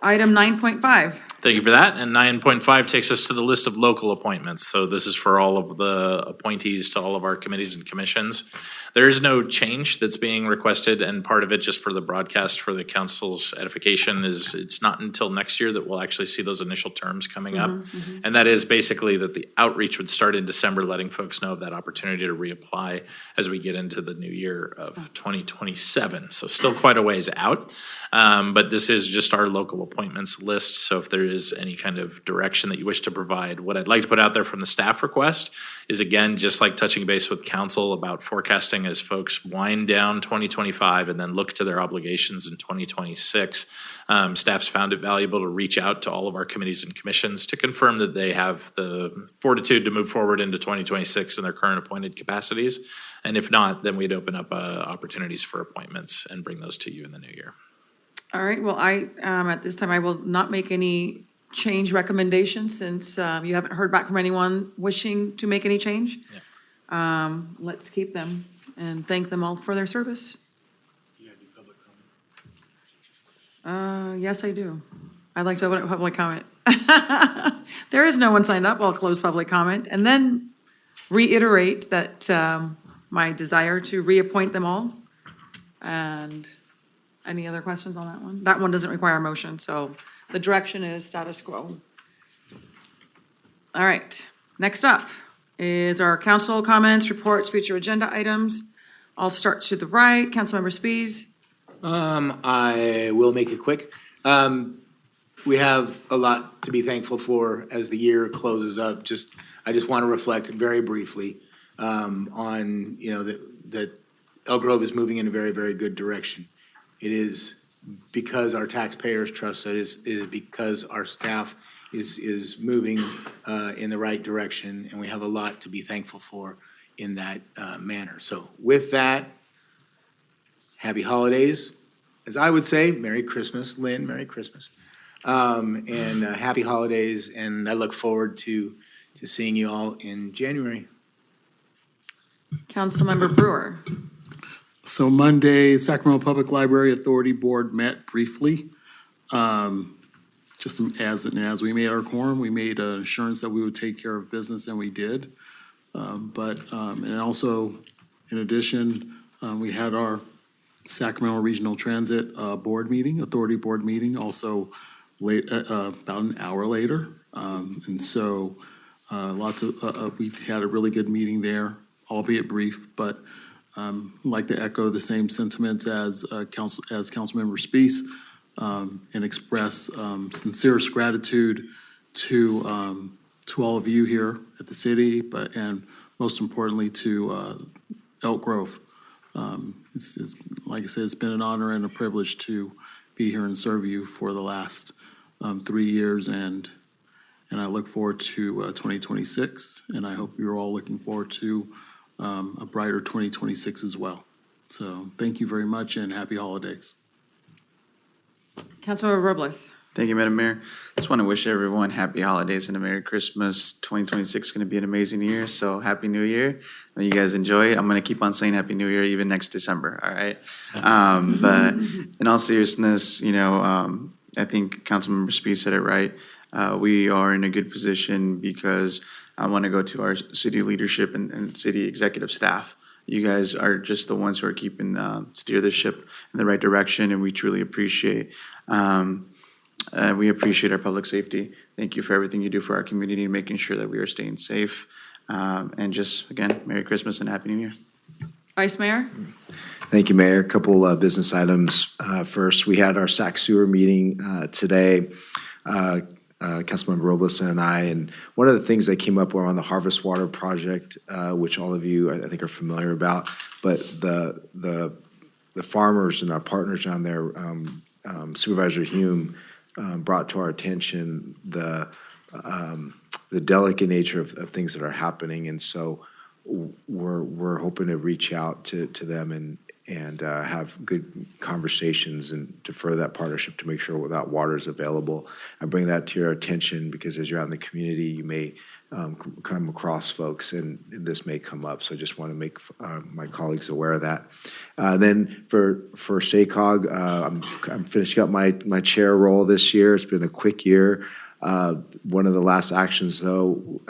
Item 9.5. Thank you for that. And 9.5 takes us to the list of local appointments. So this is for all of the appointees to all of our committees and commissions. There is no change that's being requested, and part of it, just for the broadcast for the council's edification, is it's not until next year that we'll actually see those initial terms coming up. And that is basically that the outreach would start in December, letting folks know of that opportunity to reapply as we get into the new year of 2027. So still quite a ways out, but this is just our local appointments list. So if there is any kind of direction that you wish to provide, what I'd like to put out there from the staff request is, again, just like touching base with council about forecasting as folks wind down 2025 and then look to their obligations in 2026. Staff's found it valuable to reach out to all of our committees and commissions to confirm that they have the fortitude to move forward into 2026 in their current appointed capacities. And if not, then we'd open up opportunities for appointments and bring those to you in the new year. All right, well, at this time, I will not make any change recommendations since you haven't heard back from anyone wishing to make any change. Yeah. Let's keep them and thank them all for their service. Yes, I do. I'd like to open up public comment. There is no one signed up. I'll close public comment and then reiterate that my desire to reappoint them all. And any other questions on that one? That one doesn't require a motion, so the direction is status quo. All right, next up is our council comments, reports, future agenda items. I'll start to the right. Councilmember Spies. I will make it quick. We have a lot to be thankful for as the year closes up. I just want to reflect very briefly on that Elk Grove is moving in a very, very good direction. It is because our taxpayers trust us. It is because our staff is moving in the right direction, and we have a lot to be thankful for in that manner. So with that, happy holidays. As I would say, Merry Christmas. Lynn, Merry Christmas. And happy holidays, and I look forward to seeing you all in January. Councilmember Brewer. So Monday, Sacramento Public Library Authority Board met briefly. Just as we made our quorum, we made an assurance that we would take care of business, and we did. And also, in addition, we had our Sacramento Regional Transit Board meeting, Authority Board meeting, also late, about an hour later. And so we had a really good meeting there, albeit brief, but I'd like to echo the same sentiments as Councilmember Spees, and express sincerest gratitude to all of you here at the city, and most importantly to Elk Grove. It's, like I said, it's been an honor and a privilege to be here and serve you for the last 3 years, and I look forward to 2026, and I hope you're all looking forward to a brighter 2026 as well. So thank you very much, and happy holidays. Councilmember Robles. Thank you, Madam Mayor. Just want to wish everyone happy holidays and a Merry Christmas. 2026 is going to be an amazing year, so Happy New Year. You guys enjoy it. I'm going to keep on saying Happy New Year even next December, all right? But in all seriousness, I think Councilmember Speed said it right. We are in a good position because I want to go to our city leadership and city executive staff. You guys are just the ones who are keeping steer the ship in the right direction, and we truly appreciate. We appreciate our public safety. Thank you for everything you do for our community and making sure that we are staying safe. And just, again, Merry Christmas and Happy New Year. Vice Mayor. Thank you, Mayor. A couple business items. First, we had our SAC sewer meeting today. Councilmember Robles and I, and one of the things that came up were on the Harvest Water Project, which all of you I think are familiar about. But the farmers and our partners down there, Supervisor Hume brought to our attention the delicate nature of things that are happening, and so we're hoping to reach out to them and have good conversations and to further that partnership to make sure that water is available. I bring that to your attention because as you're out in the community, you may come across folks and this may come up. So I just want to make my colleagues aware of that. Then for SACOG, I'm finishing up my chair role this year. It's been a quick year. One of the last actions, though,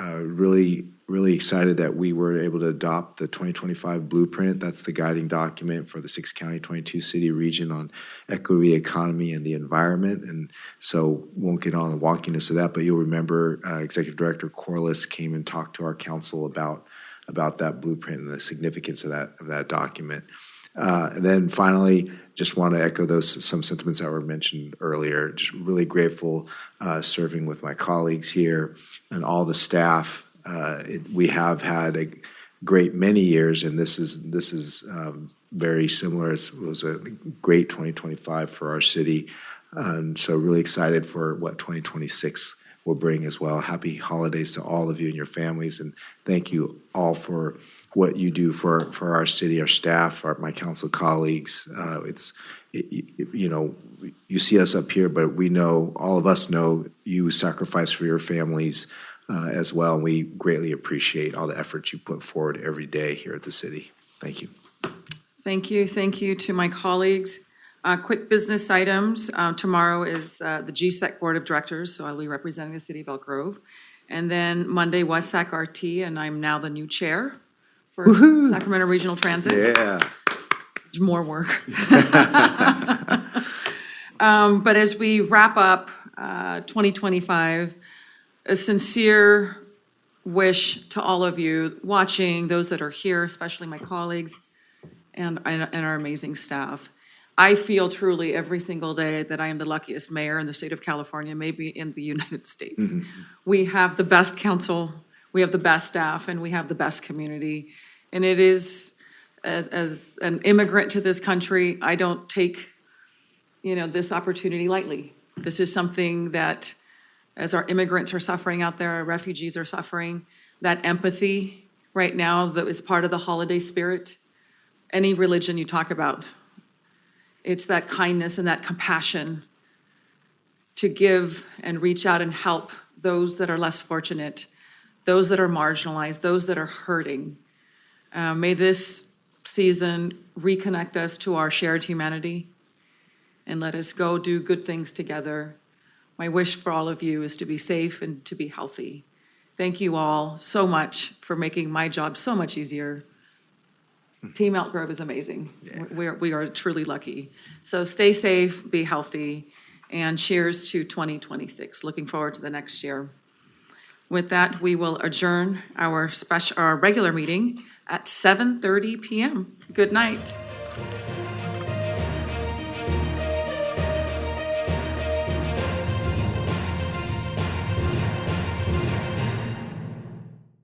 really excited that we were able to adopt the 2025 blueprint. That's the guiding document for the 6-county, 22-city region on equity, economy, and the environment. And so won't get on the wonkiness of that, but you'll remember Executive Director Corliss came and talked to our council about that blueprint and the significance of that document. And then finally, just want to echo some sentiments that were mentioned earlier. Just really grateful serving with my colleagues here and all the staff. We have had a great many years, and this is very similar. It was a great 2025 for our city, so really excited for what 2026 will bring as well. Happy holidays to all of you and your families, and thank you all for what you do for our city, our staff, my council colleagues. You see us up here, but we know, all of us know, you sacrifice for your families as well. And we greatly appreciate all the efforts you put forward every day here at the city. Thank you. Thank you. Thank you to my colleagues. Quick business items. Tomorrow is the GSEC Board of Directors, so I'll be representing the city of Elk Grove. And then Monday was SAC-RT, and I'm now the new chair for Sacramento Regional Transit. Yeah. There's more work. But as we wrap up 2025, a sincere wish to all of you watching, those that are here, especially my colleagues and our amazing staff. I feel truly every single day that I am the luckiest mayor in the state of California, maybe in the United States. Mm-hmm. We have the best council, we have the best staff, and we have the best community. And it is, as an immigrant to this country, I don't take, this opportunity lightly. This is something that as our immigrants are suffering out there, our refugees are suffering, that empathy right now that is part of the holiday spirit. Any religion you talk about, it's that kindness and that compassion to give and reach out and help those that are less fortunate, those that are marginalized, those that are hurting. May this season reconnect us to our shared humanity and let us go do good things together. My wish for all of you is to be safe and to be healthy. Thank you all so much for making my job so much easier. Team Elk Grove is amazing. We are truly lucky. So stay safe, be healthy, and cheers to 2026. Looking forward to the next year. With that, we will adjourn our regular meeting at 7:30 p.m. Good night.